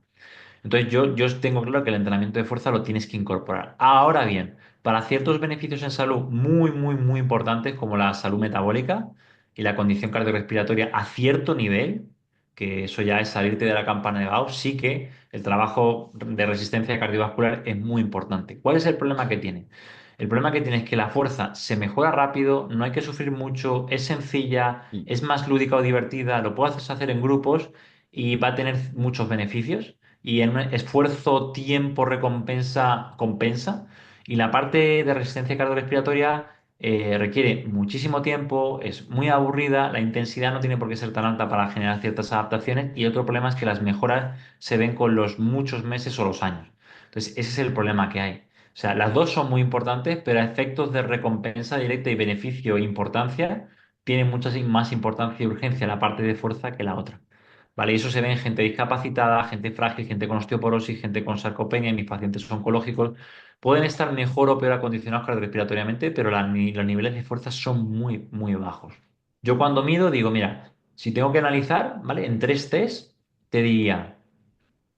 Entonces yo tengo claro que el entrenamiento de fuerza lo tienes que incorporar. Ahora bien, para ciertos beneficios en salud muy, muy, muy importantes como la salud metabólica y la condición cardiorrespiratoria a cierto nivel, que eso ya es salirte de la campana de Gauss, sí que el trabajo de resistencia cardiovascular es muy importante. ¿Cuál es el problema que tiene? El problema que tiene es que la fuerza se mejora rápido, no hay que sufrir mucho, es sencilla, mm, es más lúdica o divertida, lo puedes hacer en grupos y va a tener muchos beneficios y en un esfuerzo, tiempo, recompensa, compensa. Y la parte de resistencia cardiorrespiratoria requiere muchísimo tiempo, es muy aburrida, la intensidad no tiene por qué ser tan alta para generar ciertas adaptaciones y otro problema es que las mejoras se ven con los muchos meses o los años. Entonces, ese es el problema que hay. O sea, las dos son muy importantes, pero a efectos de recompensa directa y beneficio e importancia, tiene mucha más importancia y urgencia la parte de fuerza que la otra. ¿Vale? Y eso se ve en gente discapacitada, gente frágil, gente con osteoporosis, gente con sarcopenia, mis pacientes oncológicos. Pueden estar mejor o peor acondicionados cardiorrespiratoriamente, pero los niveles de fuerza son muy, muy bajos. Yo cuando mido digo, mira, si tengo que analizar, ¿vale? En 3 test, te diría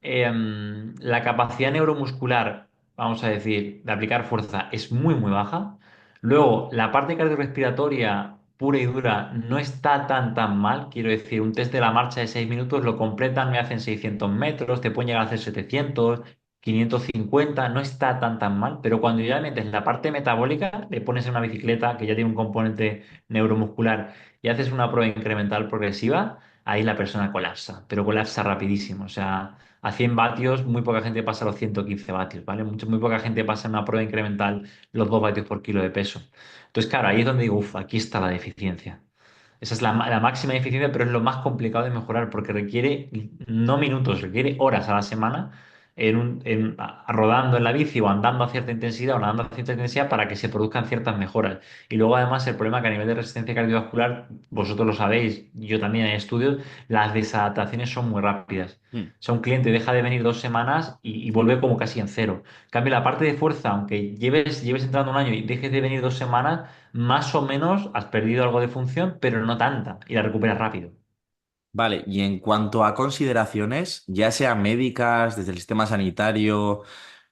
la capacidad neuromuscular, vamos a decir, de aplicar fuerza es muy, muy baja. Luego, la parte cardiorrespiratoria pura y dura no está tan mal. Quiero decir, un test de la marcha de 6 minutos lo completan, me hacen 600 metros, te pueden llegar a hacer 700, 550, no está tan mal. Pero cuando ya metes la parte metabólica, le pones en una bicicleta que ya tiene un componente neuromuscular y haces una prueba incremental progresiva, ahí la persona colapsa, pero colapsa rapidísimo. O sea, a 100 vatios, muy poca gente pasa los 115 vatios, ¿vale? Muy poca gente pasa en una prueba incremental los 2 vatios por kilo de peso. Entonces, claro, ahí es donde digo, uff, aquí está la deficiencia. Esa es la máxima deficiencia, pero es lo más complicado de mejorar porque requiere no minutos, requiere horas a la semana rodando en la bici o andando a cierta intensidad o nadando a cierta intensidad para que se produzcan ciertas mejoras. Y luego, además, el problema que a nivel de resistencia cardiovascular, vosotros lo sabéis, yo también en estudios, las desadaptaciones son muy rápidas. mm. O sea, un cliente deja de venir 2 semanas y vuelve como casi en cero. En cambio, la parte de fuerza, aunque lleves entrando un año y dejes de venir 2 semanas, más o menos has perdido algo de función, pero no tanta, y la recuperas rápido. Vale, y en cuanto a consideraciones, ya sea médicas, desde el sistema sanitario,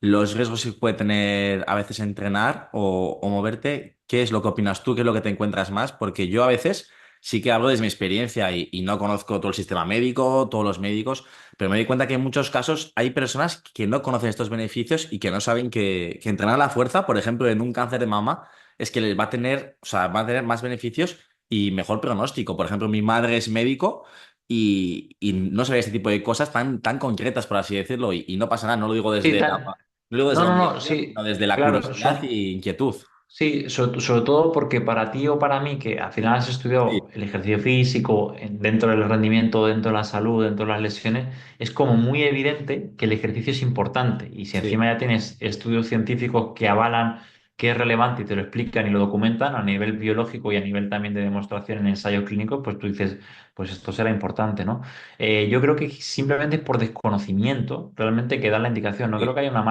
los riesgos que puede tener a veces entrenar o moverte, ¿qué es lo que opinas tú? ¿Qué es lo que te encuentras más? Porque yo a veces sí que hablo desde mi experiencia y no conozco todo el sistema médico, todos los médicos, pero me doy cuenta que en muchos casos hay personas que no conocen estos beneficios y que no saben que entrenar a la fuerza, por ejemplo, en un cáncer de mama, es que les va a tener, o sea, va a tener más beneficios y mejor pronóstico. Por ejemplo, mi madre es médico y no sabía este tipo de cosas tan concretas, por así decirlo, y no pasa nada, Sí, no lo digo desde no, la no, no, humillación, sino sí, desde la claro, curiosidad son, y inquietud. sí, sobre todo porque para ti o para mí, que al final has Sí, estudiado el ejercicio físico dentro del rendimiento, dentro de la salud, dentro de las lesiones, es como muy evidente que el ejercicio es importante. Y si sí, encima ya tienes estudios científicos que avalan que es relevante y te lo explican y lo documentan a nivel biológico y a nivel también de demostración en ensayos clínicos, pues tú dices, pues esto será importante, ¿no? Yo creo que simplemente por desconocimiento realmente que da la indicación. No creo sí. que haya una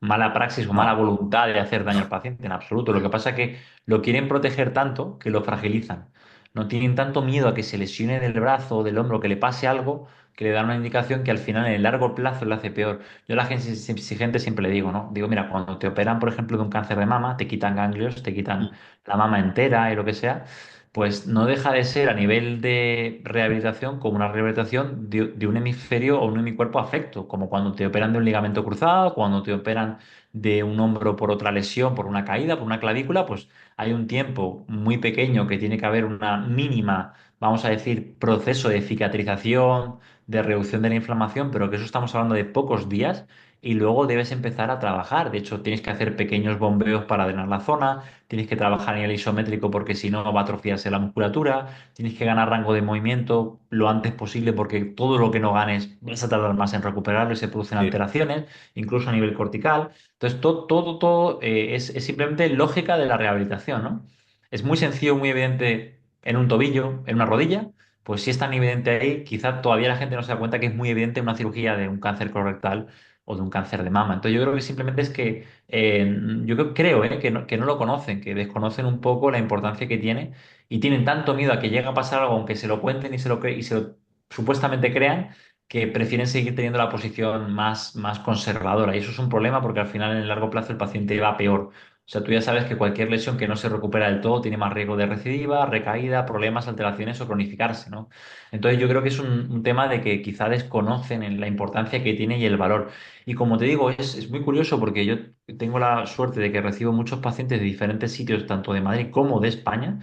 mala praxis o mala No, voluntad de hacer daño al paciente, en absoluto. Lo que pasa es que lo quieren proteger tanto que lo fragilizan. No tienen tanto miedo a que se lesione del brazo o del hombro, que le pase algo, que le dan una indicación que al final en el largo plazo le hace peor. Yo a la gente exigente siempre le digo, ¿no? Digo, mira, cuando te operan, por ejemplo, de un cáncer de mama, te quitan ganglios, te quitan la mama entera y lo que sea, pues no deja de ser a nivel de rehabilitación como una rehabilitación de un hemisferio o un hemicuerpo afecto, como cuando te operan de un ligamento cruzado, cuando te operan de un hombro por otra lesión, por una caída, por una clavícula, pues hay un tiempo muy pequeño que tiene que haber una mínima, vamos a decir, proceso de cicatrización, de reducción de la inflamación, pero que eso estamos hablando de pocos días. Y luego debes empezar a trabajar. De hecho, tienes que hacer pequeños bombeos para drenar la zona, tienes que trabajar a nivel isométrico porque si no va a atrofiarse la musculatura, tienes que ganar rango de movimiento lo antes posible porque todo lo que no ganes vas a tardar más en recuperarlo y se producen sí. alteraciones, incluso a nivel cortical. Entonces, todo es simplemente lógica de la rehabilitación, ¿no? Es muy sencillo, muy evidente en un tobillo, en una rodilla. Pues si es tan evidente ahí, quizá todavía la gente no se da cuenta que es muy evidente en una cirugía de un cáncer colorectal o de un cáncer de mama. Entonces yo creo que simplemente es que que no lo conocen, que desconocen un poco la importancia que tiene y tienen tanto miedo a que llegue a pasar algo, aunque se lo cuenten y y se lo supuestamente crean, que prefieren seguir teniendo la posición más conservadora. Y eso es un problema porque al final en el largo plazo el paciente va peor. O sea, tú ya sabes que cualquier lesión que no se recupera del todo tiene más riesgo de recidiva, recaída, problemas, alteraciones o cronificarse, ¿no? Entonces yo creo que es un tema de que quizá desconocen en la importancia que tiene y el valor. Y como te digo, es muy curioso porque yo tengo la suerte de que recibo muchos pacientes de diferentes sitios, tanto de Madrid como de España,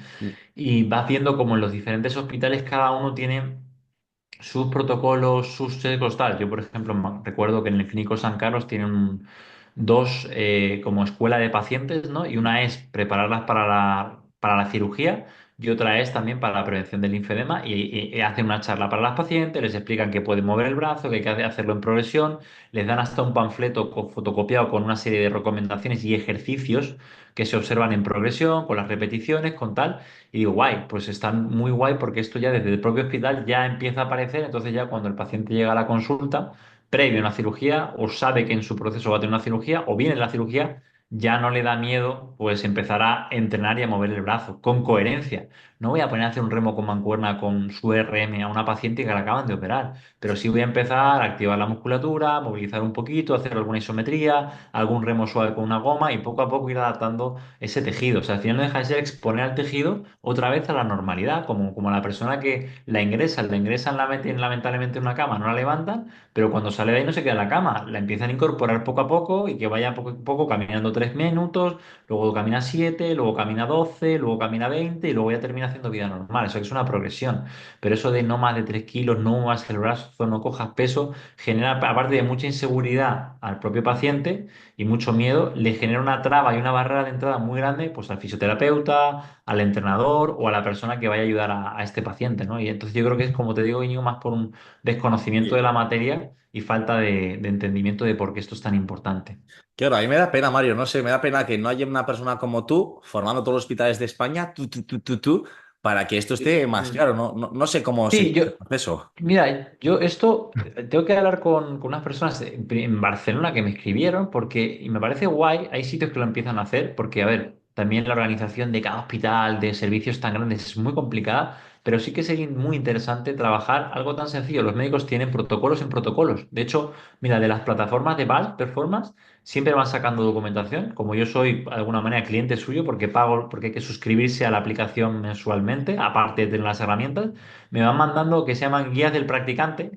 y vas viendo como en los diferentes hospitales cada uno tiene sus protocolos, sus sesgos, tal. Yo, por ejemplo, recuerdo que en el Clínico San Carlos tienen dos como escuela de pacientes, ¿no? Y una es prepararlas para la cirugía y otra es también para la prevención del linfedema y hacen una charla para las pacientes, les explican que pueden mover el brazo, que hay que hacerlo en progresión, les dan hasta un panfleto fotocopiado con una serie de recomendaciones y ejercicios que se observan en progresión, con las repeticiones, con tal. Y digo, guay, pues están muy guay porque esto ya desde el propio hospital ya empieza a aparecer, entonces ya cuando el paciente llega a la consulta, previo a una cirugía, o sabe que en su proceso va a tener una cirugía, o bien en la cirugía, ya no le da miedo pues empezar a entrenar y a mover el brazo con coherencia. No voy a poner a hacer un remo con mancuerna con su RM a una paciente que la acaban de operar, pero sí voy a empezar a activar la musculatura, movilizar un poquito, hacer alguna isometría, algún remo suave con una goma y poco a poco ir adaptando ese tejido. O sea, al final no deja de ser exponer al tejido otra vez a la normalidad, como la persona que la ingresan, la meten lamentablemente en una cama, no la levantan, pero cuando sale de ahí no se queda en la cama, la empiezan a incorporar poco a poco y que vaya poco a poco caminando 3 minutos, luego camina 7, luego camina 12, luego camina 20 y luego ya termina haciendo vida normal. Eso es una progresión. Pero eso de no más de 3 kilos, no muevas el brazo, no cojas peso, genera, aparte de mucha inseguridad al propio paciente y mucho miedo, le genera una traba y una barrera de entrada muy grande pues al fisioterapeuta, al entrenador o a la persona que vaya a ayudar a este paciente, ¿no? Y entonces yo creo que es, como te digo, Íñigo, más por un desconocimiento de Sí. la materia y falta de entendimiento de por qué esto es tan importante. Claro, a mí me da pena, Mario, no sé, me da pena que no haya una persona como tú formando todos los hospitales de España, para que esto esté más claro. No sé cómo Sí, sería el proceso. mira, yo esto tengo que hablar con unas personas en Barcelona que me escribieron porque, y me parece guay, hay sitios que lo empiezan a hacer porque, a ver, también la organización de cada hospital, de servicios tan grandes es muy complicada, pero sí que sería muy interesante trabajar algo tan sencillo. Los médicos tienen protocolos en protocolos. De hecho, mira, de las plataformas de VALS Performance siempre van sacando documentación. Como yo soy de alguna manera cliente suyo porque pago, porque hay que suscribirse a la aplicación mensualmente, aparte de tener las herramientas, me van mandando que se llaman guías del practicante,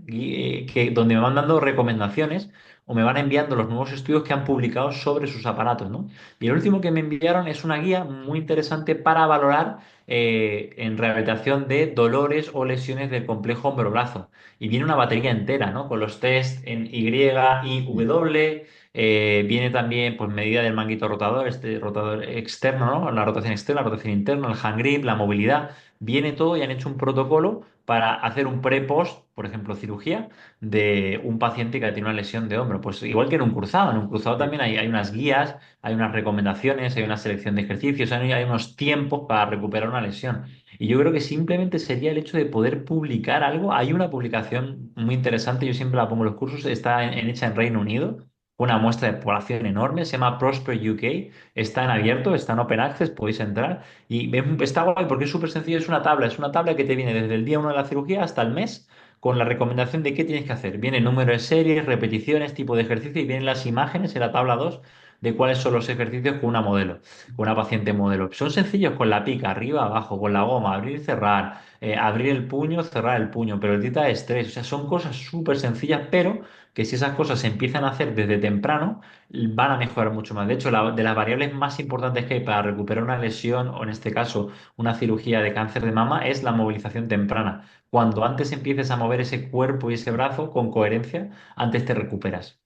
donde me van dando recomendaciones o me van enviando los nuevos estudios que han publicado sobre sus aparatos, ¿no? Y el último que me enviaron es una guía muy interesante para valorar en rehabilitación de dolores o lesiones del complejo hombro-brazo. Y viene una batería entera, ¿no? Con los test en Y y Mm. W. Viene también, pues, medida del manguito rotador, este rotador externo, ¿no? La rotación externa, la rotación interna, el hand grip, la movilidad. Viene todo y han hecho un protocolo para hacer un pre-post, por ejemplo, cirugía, de un paciente que tiene una lesión de hombro. Pues igual que en un cruzado Sí. también hay unas guías, hay unas recomendaciones, hay una selección de ejercicios, hay unos tiempos para recuperar una lesión. Y yo creo que simplemente sería el hecho de poder publicar algo. Hay una publicación muy interesante, yo siempre la pongo en los cursos, está hecha en Reino Unido, una muestra de población enorme, se llama Prosper UK, está en abierto, está en Open Access, podéis entrar. Y está guay porque es súper sencillo, es una tabla que te viene desde el día uno de la cirugía hasta el mes con la recomendación de qué tienes que hacer. Viene número de series, repeticiones, tipo de ejercicio y vienen las imágenes en la tabla 2 de cuáles son los ejercicios con una modelo, con una paciente modelo. Son sencillos con la pica, arriba, abajo, con la goma, abrir y cerrar, abrir el puño, cerrar el puño, pero el tita de estrés. O sea, son cosas súper sencillas, pero que si esas cosas se empiezan a hacer desde temprano, van a mejorar mucho más. De hecho, de las variables más importantes que hay para recuperar una lesión, o en este caso una cirugía de cáncer de mama, es la movilización temprana. Cuando antes empieces a mover ese cuerpo y ese brazo con coherencia, antes te recuperas.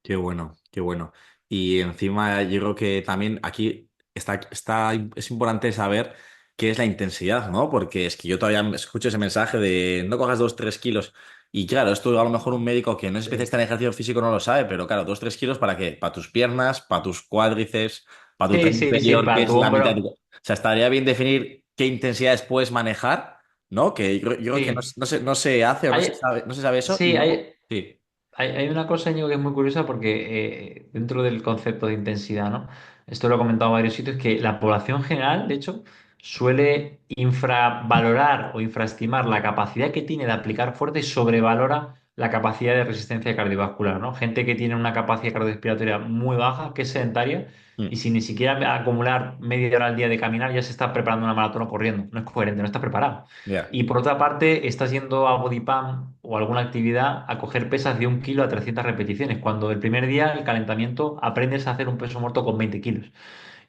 Qué bueno, qué bueno. Y encima yo creo que también aquí es importante saber qué es la intensidad, ¿no? Porque es que yo todavía escucho ese mensaje de no cojas 2, 3 kilos. Y claro, esto a lo mejor un médico que no es Sí, especialista en ejercicio físico no lo sabe, pero claro, 2, 3 kilos ¿para qué? Para tus piernas, para tus cuádriceps, para tu sí, tren sí, sí, inferior, que para es tu la mitad de hombro. O sea, estaría bien definir qué intensidades puedes manejar, ¿no? Que yo creo que Sí, no se hace o hay, no se sabe eso. Y sí, luego, sí. hay una cosa, Íñigo, que es muy curiosa porque dentro del concepto de intensidad, ¿no? Esto lo he comentado en varios sitios, que la población general, de hecho, suele infravalorar o infraestimar la capacidad que tiene de aplicar fuerza y sobrevalora la capacidad de resistencia cardiovascular, ¿no? Gente que tiene una capacidad cardiorrespiratoria muy baja, que es sedentaria, y Mm, sin ni siquiera acumular media hora al día de caminar, ya se está preparando una maratón o corriendo. No es coherente, no está preparado. ya. Y por otra parte, estás yendo a Bodypump o alguna actividad a coger pesas de 1 kilo a 300 repeticiones, cuando el primer día, el calentamiento, aprendes a hacer un peso muerto con 20 kilos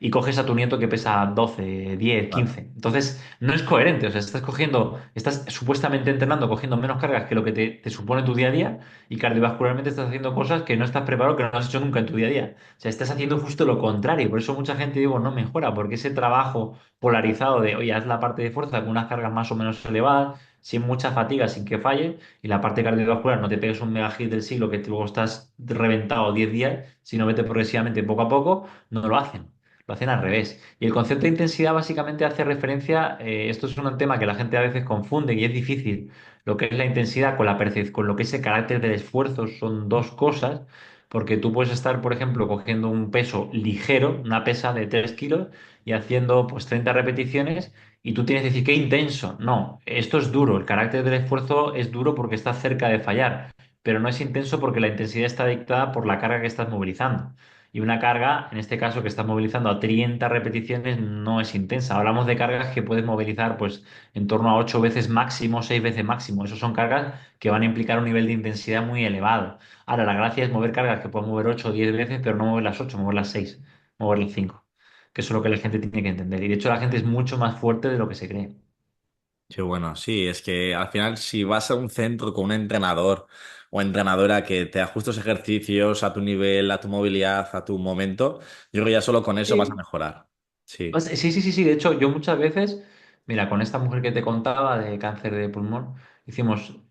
y coges a tu nieto que pesa 12, 10, Claro. 15. Entonces, no es coherente. O sea, estás supuestamente entrenando, cogiendo menos cargas que lo que te supone tu día a día y cardiovascularmente estás haciendo cosas que no estás preparado, que no has hecho nunca en tu día a día. O sea, estás haciendo justo lo contrario. Por eso mucha gente, digo, no mejora, porque ese trabajo polarizado de, oye, haz la parte de fuerza con unas cargas más o menos elevadas, sin mucha fatiga, sin que falle, y la parte cardiovascular no te pegues un mega hit del siglo que luego estás reventado 10 días, sino vete progresivamente poco a poco, no lo hacen. Lo hacen al revés. Y el concepto de intensidad básicamente hace referencia, esto es un tema que la gente a veces confunde y es difícil. Lo que es la intensidad con con lo que es el carácter del esfuerzo son dos cosas, porque tú puedes estar, por ejemplo, cogiendo un peso ligero, una pesa de 3 kilos, y haciendo pues 30 repeticiones, y tú tienes que decir, qué intenso. No, esto es duro. El carácter del esfuerzo es duro porque estás cerca de fallar, pero no es intenso porque la intensidad está dictada por la carga que estás movilizando. Y una carga, en este caso que estás movilizando a 30 repeticiones, no es intensa. Hablamos de cargas que puedes movilizar pues en torno a 8 veces máximo, 6 veces máximo. Esas son cargas que van a implicar un nivel de intensidad muy elevado. Ahora, la gracia es mover cargas que puedes mover 8 o 10 veces, pero no mover las 8, mover las 6, mover las 5. Que eso es lo que la gente tiene que entender. Y de hecho la gente es mucho más fuerte de lo que se cree. Qué bueno, sí, es que al final si vas a un centro con un entrenador o entrenadora que te ajuste los ejercicios a tu nivel, a tu movilidad, a tu momento, yo creo que ya solo con eso vas a Sí. mejorar. Sí. Sí, sí, sí, sí. De hecho, yo muchas veces, mira, con esta mujer que te contaba de cáncer de pulmón,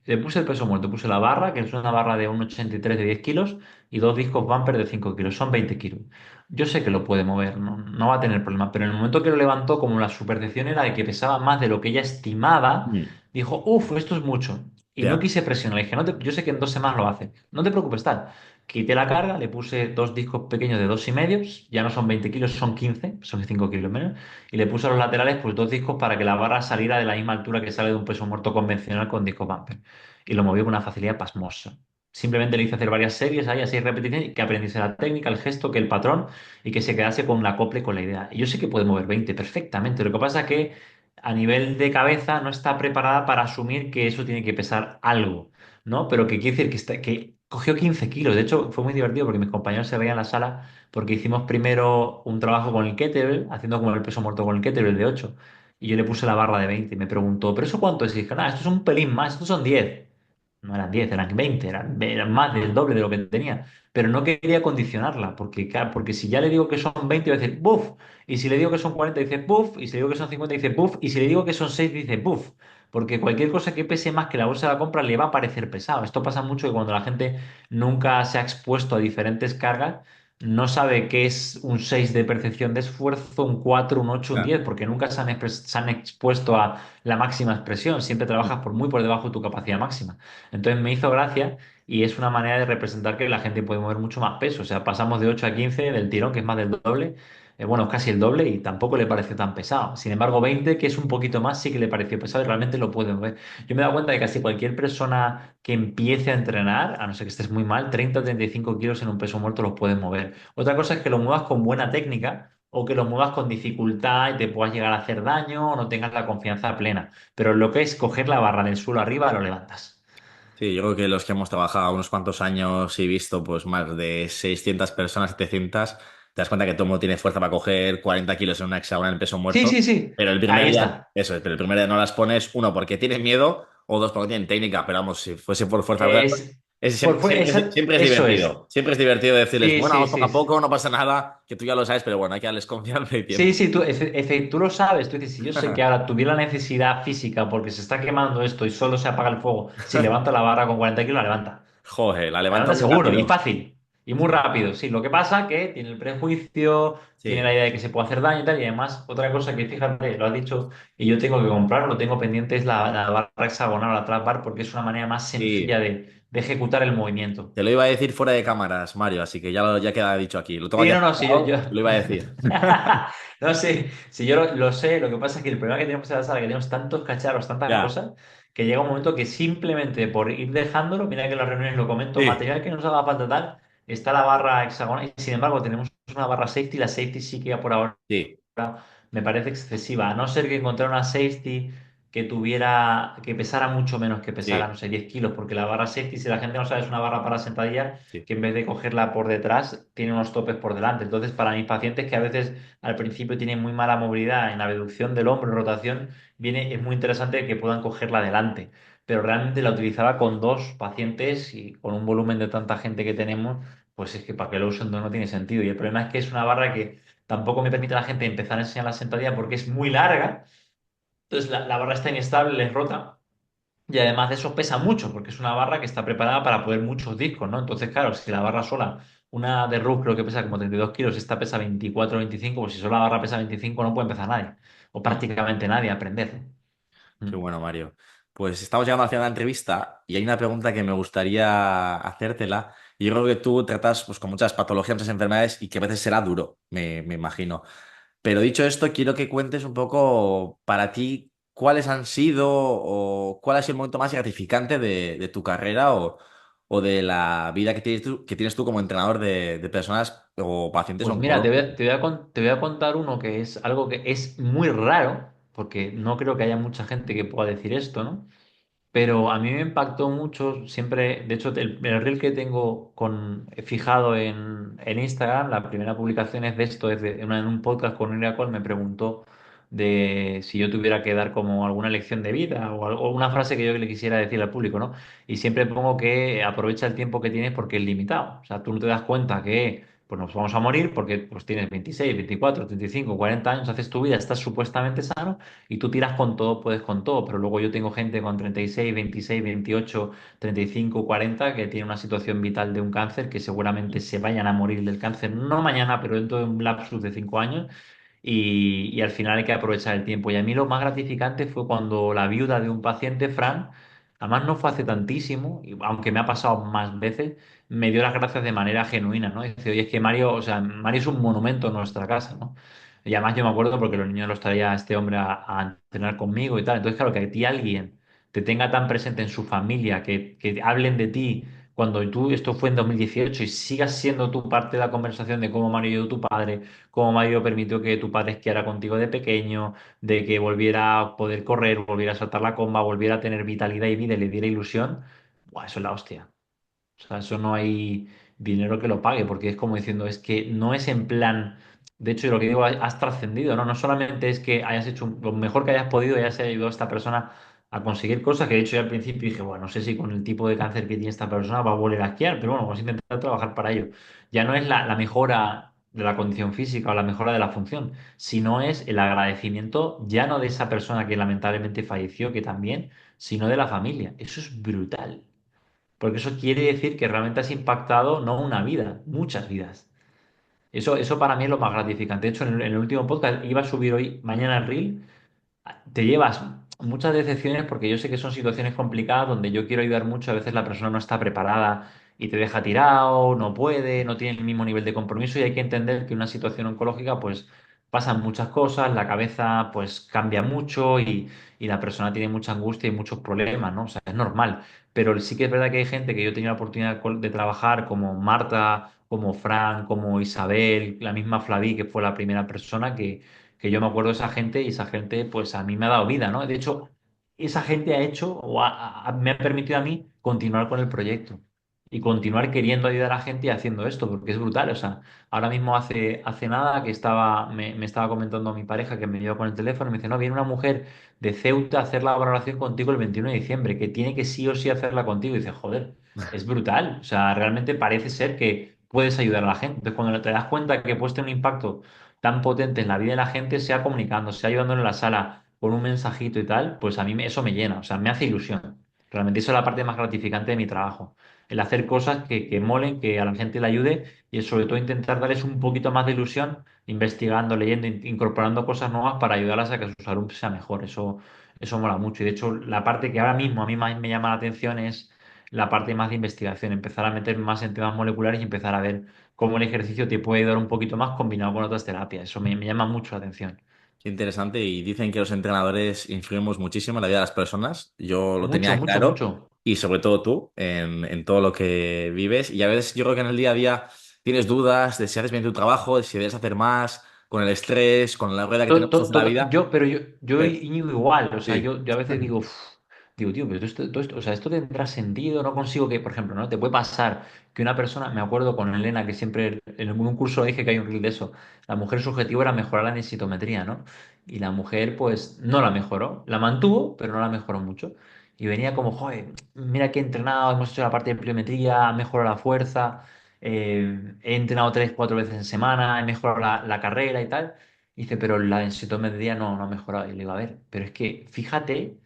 le puse el peso muerto, puse la barra, que es una barra de 1,83 de 10 kilos, y dos discos bumper de 5 kilos, son 20 kilos. Yo sé que lo puede mover, no va a tener problema, pero en el momento que lo levantó, como la superstición era de que pesaba más de lo que ella estimaba, Mm. dijo, uff, esto es mucho. Y no Ya. quise presionar, le dije, yo sé que en 2 semanas lo hace, no te preocupes, tal. Quité la carga, le puse dos discos pequeños de 2,5, ya no son 20 kilos, son 15, son 5 kilos menos, y le puse a los laterales pues dos discos para que la barra saliera de la misma altura que sale de un peso muerto convencional con discos bumper. Y lo movió con una facilidad pasmosa. Simplemente le hice hacer varias series, ahí a 6 repeticiones, y que aprendiese la técnica, el gesto, que el patrón, y que se quedase con la copla y con la idea. Y yo sé que puede mover 20 perfectamente. Lo que pasa es que a nivel de cabeza no está preparada para asumir que eso tiene que pesar algo, ¿no? Pero que quiere decir que cogió 15 kilos. De hecho, fue muy divertido porque mis compañeros se veían en la sala porque hicimos primero un trabajo con el kettlebell, haciendo como el peso muerto con el kettlebell de 8. Y yo le puse la barra de 20 y me preguntó, ¿pero eso cuánto es? Y dije, nada, esto es un pelín más, estos son 10. No eran 10, eran 20, eran más del doble de lo que tenía. Pero no quería condicionarla, porque, claro, porque si ya le digo que son 20, va a decir, ¡buf! Y si le digo que son 40, dice, ¡buf! Y si le digo que son 50, dice, ¡buf! Y si le digo que son 6, dice, ¡buf! Porque cualquier cosa que pese más que la bolsa de la compra le va a parecer pesado. Esto pasa mucho que cuando la gente nunca se ha expuesto a diferentes cargas, no sabe qué es un 6 de percepción de esfuerzo, un 4, un 8, un Claro. 10, porque nunca se han expuesto a la máxima expresión. Siempre trabajas por muy por debajo de tu capacidad máxima. Entonces me hizo gracia y es una manera de representar que la gente puede mover mucho más peso. O sea, pasamos de 8 a 15 del tirón, que es más del doble. Bueno, casi el doble y tampoco le pareció tan pesado. Sin embargo, 20, que es un poquito más, sí que le pareció pesado y realmente lo puede mover. Yo me he dado cuenta de que casi cualquier persona que empiece a entrenar, a no ser que estés muy mal, 30 o 35 kilos en un peso muerto lo puedes mover. Otra cosa es que lo muevas con buena técnica o que lo muevas con dificultad y te puedas llegar a hacer daño o no tengas la confianza plena. Pero lo que es coger la barra del suelo arriba, lo levantas. Sí, yo creo que los que hemos trabajado unos cuantos años y visto pues más de 600 personas, 700, te das cuenta que todo el mundo tiene fuerza para coger 40 kilos en una hexagonal en peso Sí, muerto, sí, sí. pero el primer Ahí día, está. eso, pero el primer día no las pones, uno, porque tienes miedo, o dos, porque tienen técnica, pero vamos, si fuese por fuerza bruta, pues, Es, siempre es eso es. divertido. Siempre es divertido decirles, Sí, bueno, sí, vamos poco sí, a sí. poco, no pasa nada, que tú ya lo sabes, pero bueno, hay que darles confianza y Sí, tiempo. sí, tú lo sabes. Tú dices, si yo sé que ahora tuviera la necesidad física porque se está quemando esto y solo se apaga el fuego, si levanta la barra con 40 kilos, la levanta. Joder, la La levanta levanta muy seguro y rápido. fácil. Y muy Sí, rápido. Sí, lo que pasa que tiene el prejuicio, tiene sí, la idea de que se puede hacer daño y tal. Y además, otra cosa que fíjate, lo has dicho, y yo tengo que comprar, lo tengo pendiente, es la barra hexagonal, la trap bar, porque es una manera más sencilla sí. de ejecutar el movimiento. Te lo iba a decir fuera de cámaras, Mario, así que ya queda dicho aquí. Lo tengo Sí, aquí no, no, sí, apuntado, te lo iba a decir. No sé, si yo lo sé, lo que pasa es que el problema que tenemos en la sala es que tenemos tantos cacharros, tantas Ya, cosas, que llega un momento que simplemente por ir dejándolo, mira que en las reuniones lo comento, sí, material que nos haga falta tal, está la barra hexagonal y sin embargo tenemos una barra safety, la safety sí que ya por ahora sí, me parece excesiva, a no ser que encontrar una safety que tuviera, que pesara mucho menos que pesara, sí, no sé, 10 kilos, porque la barra safety, si la gente no sabe, es una barra para sentadilla sí. que en vez de cogerla por detrás, tiene unos topes por delante. Entonces, para mis pacientes que a veces al principio tienen muy mala movilidad en la abducción del hombro, en rotación, es muy interesante que puedan cogerla delante. Pero realmente la utilizaba con dos pacientes y con un volumen de tanta gente que tenemos, pues es que para que lo usen no tiene sentido. Y el problema es que es una barra que tampoco me permite a la gente empezar a enseñar la sentadilla porque es muy larga. Entonces la barra está inestable, les rota. Y además de eso pesa mucho, porque es una barra que está preparada para poder muchos discos, ¿no? Entonces, claro, si la barra sola, una de Rook creo que pesa como 32 kilos, esta pesa 24 o 25, pues si solo la barra pesa 25 no puede empezar nadie, o Mm. prácticamente nadie a aprender. Qué Mm. bueno, Mario. Pues estamos llegando al final de la entrevista y hay una pregunta que me gustaría hacértela. Y yo creo que tú tratas pues, con muchas patologías, muchas enfermedades y que a veces será duro, me imagino. Pero dicho esto, quiero que cuentes un poco para ti cuáles han sido o cuál ha sido el momento más gratificante de tu carrera o de la vida que tienes tú como entrenador de personas o pacientes Pues mira, oncológicos. te voy a contar uno que es algo que es muy raro, porque no creo que haya mucha gente que pueda decir esto, ¿no? Pero a mí me impactó mucho, siempre, de hecho, el reel que tengo fijado en Instagram, la primera publicación es de esto, en un podcast con Nuria Col me preguntó de si yo tuviera que dar como alguna lección de vida o una frase que yo le quisiera decir al público, ¿no? Y siempre pongo que aprovecha el tiempo que tienes porque es limitado. O sea, tú no te das cuenta que pues nos vamos a morir porque pues tienes 26, 24, 35, 40 años, haces tu vida, estás supuestamente sano y tú tiras con todo, puedes con todo, pero luego yo tengo gente con 36, 26, 28, 35, 40 que tiene una situación vital de un cáncer que seguramente se vayan a morir del cáncer, no mañana, pero dentro de un lapsus de 5 años y al final hay que aprovechar el tiempo. Y a mí lo más gratificante fue cuando la viuda de un paciente, Fran, además no fue hace tantísimo, aunque me ha pasado más veces, me dio las gracias de manera genuina, ¿no? Dice, oye, es que Mario, o sea, Mario es un monumento en nuestra casa, ¿no? Y además yo me acuerdo porque los niños los traía este hombre a entrenar conmigo y tal. Entonces, claro, que a ti alguien te tenga tan presente en su familia, que hablen de ti cuando tú, esto fue en 2018 y sigas siendo tú parte de la conversación de cómo me ha ayudado tu padre, cómo me ha ayudado permitió que tu padre esquiara contigo de pequeño, de que volviera a poder correr, volviera a saltar la comba, volviera a tener vitalidad y vida y le diera ilusión, buah, eso es la hostia. O sea, eso no hay dinero que lo pague, porque es como diciendo, es que no es en plan, de hecho, lo que digo, has trascendido, ¿no? No solamente es que hayas hecho lo mejor que hayas podido y hayas ayudado a esta persona a conseguir cosas, que de hecho yo al principio dije, bueno, no sé si con el tipo de cáncer que tiene esta persona va a volver a esquiar, pero bueno, vamos a intentar trabajar para ello. Ya no es la mejora de la condición física o la mejora de la función, sino es el agradecimiento ya no de esa persona que lamentablemente falleció, que también, sino de la familia. Eso es brutal. Porque eso quiere decir que realmente has impactado no una vida, muchas vidas. Eso para mí es lo más gratificante. De hecho, en el último podcast iba a subir hoy, mañana el reel, te llevas muchas decepciones porque yo sé que son situaciones complicadas donde yo quiero ayudar mucho, a veces la persona no está preparada y te deja tirado, no puede, no tiene el mismo nivel de compromiso y hay que entender que una situación oncológica pues pasan muchas cosas, la cabeza pues cambia mucho y la persona tiene mucha angustia y muchos problemas, ¿no? O sea, es normal. Pero sí que es verdad que hay gente que yo he tenido la oportunidad de trabajar como Marta, como Fran, como Isabel, la misma Flaví, que fue la primera persona que yo me acuerdo de esa gente y esa gente pues a mí me ha dado vida, ¿no? De hecho, esa gente ha hecho o me ha permitido a mí continuar con el proyecto y continuar queriendo ayudar a la gente y haciendo esto, porque es brutal, o sea, ahora mismo hace nada que me estaba comentando a mi pareja que me lleva con el teléfono y me dice, no, viene una mujer de Ceuta a hacer la valoración contigo el 21 de diciembre, que tiene que sí o sí hacerla contigo y dice, joder, es brutal, o sea, realmente parece ser que puedes ayudar a la gente. Entonces, cuando te das cuenta que puedes tener un impacto tan potente en la vida de la gente, sea comunicando, sea ayudándole en la sala con un mensajito y tal, pues a mí eso me llena, o sea, me hace ilusión. Realmente eso es la parte más gratificante de mi trabajo. El hacer cosas que molen, que a la gente le ayude y sobre todo intentar darles un poquito más de ilusión, investigando, leyendo, incorporando cosas nuevas para ayudarlas a que su salud sea mejor. Eso mola mucho. Y de hecho, la parte que ahora mismo a mí más me llama la atención es la parte más de investigación, empezar a meter más en temas moleculares y empezar a ver cómo el ejercicio te puede ayudar un poquito más combinado con otras terapias. Eso me llama mucho la atención. Qué interesante. Y dicen que los entrenadores influimos muchísimo en la vida de las personas. Yo lo Mucho, tenía mucho, claro. mucho. Y sobre todo tú, en todo lo que vives. Y a veces yo creo que en el día a día tienes dudas de si haces bien tu trabajo, de si debes hacer más, con el estrés, con la rueda que tenemos todos en la vida. Pero yo Pues, Íñigo igual, o sea, sí. yo a veces digo, digo, tío, pero o sea, esto tendrá sentido, no consigo que, por ejemplo, ¿no? Te puede pasar que una persona, me acuerdo con Elena, que siempre en un curso dije que hay un reel de eso, la mujer su objetivo era mejorar la densitometría, ¿no? Y la mujer, pues, no la mejoró, la mantuvo, pero no la mejoró mucho. Y venía como, joder, mira que he entrenado, hemos hecho la parte de pliometría, ha mejorado la fuerza, he entrenado 3, 4 veces en semana, he mejorado la carrera y tal. Dice, pero la densitometría no ha mejorado. Y le digo, a ver, pero es que fíjate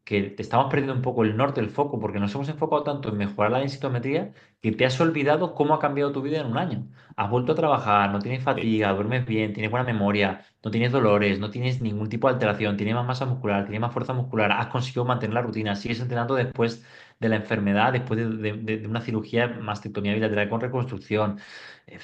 que te estamos perdiendo un poco el norte, el foco, porque nos hemos enfocado tanto en mejorar la densitometría que te has olvidado cómo ha cambiado tu vida en un año. Has vuelto a trabajar, no tienes Sí. fatiga, duermes bien, tienes buena memoria, no tienes dolores, no tienes ningún tipo de alteración, tienes más masa muscular, tienes más fuerza muscular, has conseguido mantener la rutina, sigues entrenando después de la enfermedad, después de una cirugía, mastectomía bilateral con reconstrucción. Eh,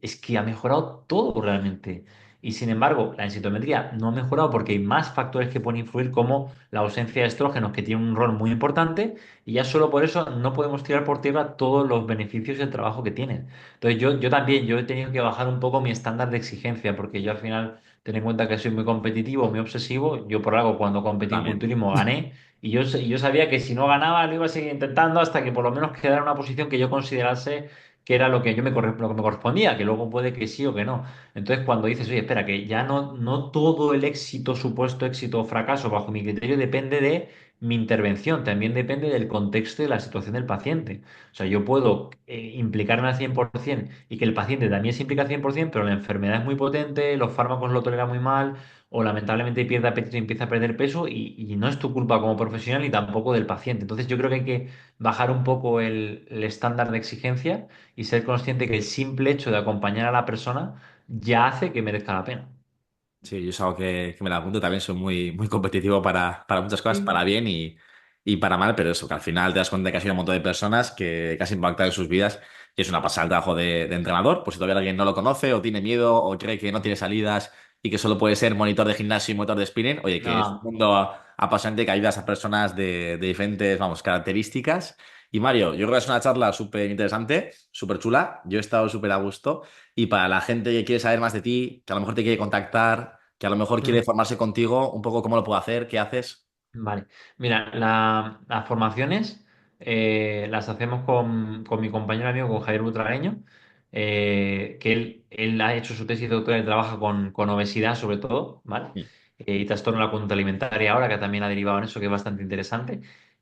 Es que ha mejorado todo realmente. Y sin embargo, la densitometría no ha mejorado porque hay más factores que pueden influir, como la ausencia de estrógenos, que tiene un rol muy importante, y ya solo por eso no podemos tirar por tierra todos los beneficios y el trabajo que tienen. Entonces, yo también, yo he tenido que bajar un poco mi estándar de exigencia, porque yo al final, ten en cuenta que soy muy competitivo, muy obsesivo. Yo por algo, cuando Yo competí en también. culturismo, gané, y yo sabía que si no ganaba, lo iba a seguir intentando hasta que por lo menos quedara en una posición que yo considerase que era lo que lo que me correspondía, que luego puede que sí o que no. Entonces, cuando dices, oye, espera, que ya no todo el éxito, supuesto éxito o fracaso, bajo mi criterio, depende de mi intervención, también depende del contexto y de la situación del paciente. O sea, yo puedo implicarme al 100% y que el paciente también se implica al 100%, pero la enfermedad es muy potente, los fármacos lo toleran muy mal, o lamentablemente pierde apetito y empieza a perder peso, y no es tu culpa como profesional ni tampoco del paciente. Entonces, yo creo que hay que bajar un poco el estándar de exigencia y ser consciente que el simple hecho de acompañar a la persona ya hace que merezca la pena. Sí, yo es algo que me la apunto también, soy muy competitivo para muchas cosas, Sí. para bien y para mal, pero eso, que al final te das cuenta que ha sido un montón de personas que has impactado en sus vidas y es una pasada el trabajo de entrenador, pues si todavía alguien no lo conoce o tiene miedo o cree que no tiene salidas y que solo puede ser monitor de gimnasio y motor de spinning, oye, que es un No, mundo apasionante que ayudas a personas de diferentes, vamos, características. Y Mario, yo creo que es una charla súper interesante, súper chula. Yo he estado súper a gusto. Y para la gente que quiere saber más de ti, que a lo mejor te quiere contactar, que a lo mejor quiere Mm. formarse contigo, un poco cómo lo puedo hacer, qué haces. Vale, mira, las formaciones las hacemos con mi compañero amigo, con Javier Butragueño, que él ha hecho su tesis doctoral y trabaja con obesidad sobre todo, ¿vale? Mm. Y trastorno de la conducta alimentaria ahora, que también ha derivado en eso, que es bastante interesante.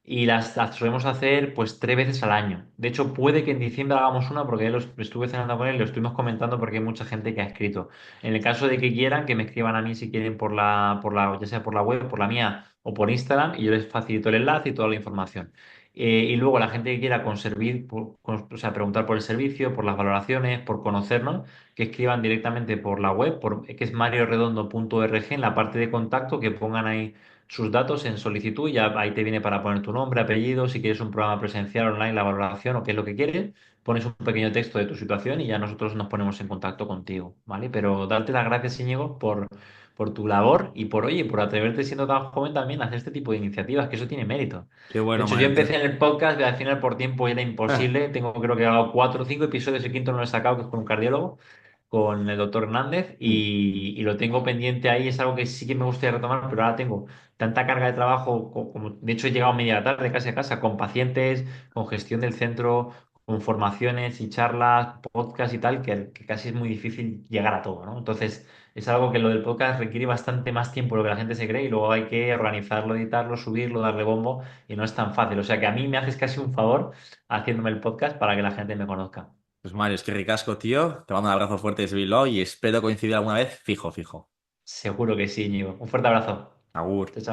Y las solemos hacer pues 3 veces al año. De hecho, puede que en diciembre hagamos una, porque estuve cenando con él y lo estuvimos comentando porque hay mucha gente que ha escrito. En el caso de que quieran, que me escriban a mí si quieren ya sea por la web, por la mía o por Instagram, y yo les facilito el enlace y toda la información. Y luego la gente que quiera o sea, preguntar por el servicio, por las valoraciones, por conocernos, que escriban directamente por la web, que es marioredondo.org, en la parte de contacto, que pongan ahí sus datos en solicitud, y ya ahí te viene para poner tu nombre, apellido, si quieres un programa presencial online, la valoración o qué es lo que quieres, pones un pequeño texto de tu situación y ya nosotros nos ponemos en contacto contigo, ¿vale? Pero darte las gracias, Íñigo, por tu labor y oye, por atreverte siendo tan joven también a hacer este tipo de iniciativas, que eso tiene mérito. Qué De bueno, hecho, yo Mario. empecé en el podcast, al final por tiempo era imposible. Tengo, creo que he grabado 4 o 5 episodios, el quinto no lo he sacado, que es con un cardiólogo, con el doctor Hernández, Mm. y lo tengo pendiente ahí. Es algo que sí que me gustaría retomar, pero ahora tengo tanta carga de trabajo, como de hecho he llegado media de la tarde casi a casa, con pacientes, con gestión del centro, con formaciones y charlas, podcast y tal, que casi es muy difícil llegar a todo, ¿no? Entonces, es algo que lo del podcast requiere bastante más tiempo de lo que la gente se cree, y luego hay que organizarlo, editarlo, subirlo, darle bombo, y no es tan fácil. O sea que a mí me haces casi un favor haciéndome el podcast para que la gente me conozca. Pues Mario, es que ricasco, tío. Te mando un abrazo fuerte desde Bilbao y espero coincidir alguna vez fijo, fijo. Seguro que sí, Íñigo. Un fuerte abrazo. Agur. Chao, chao.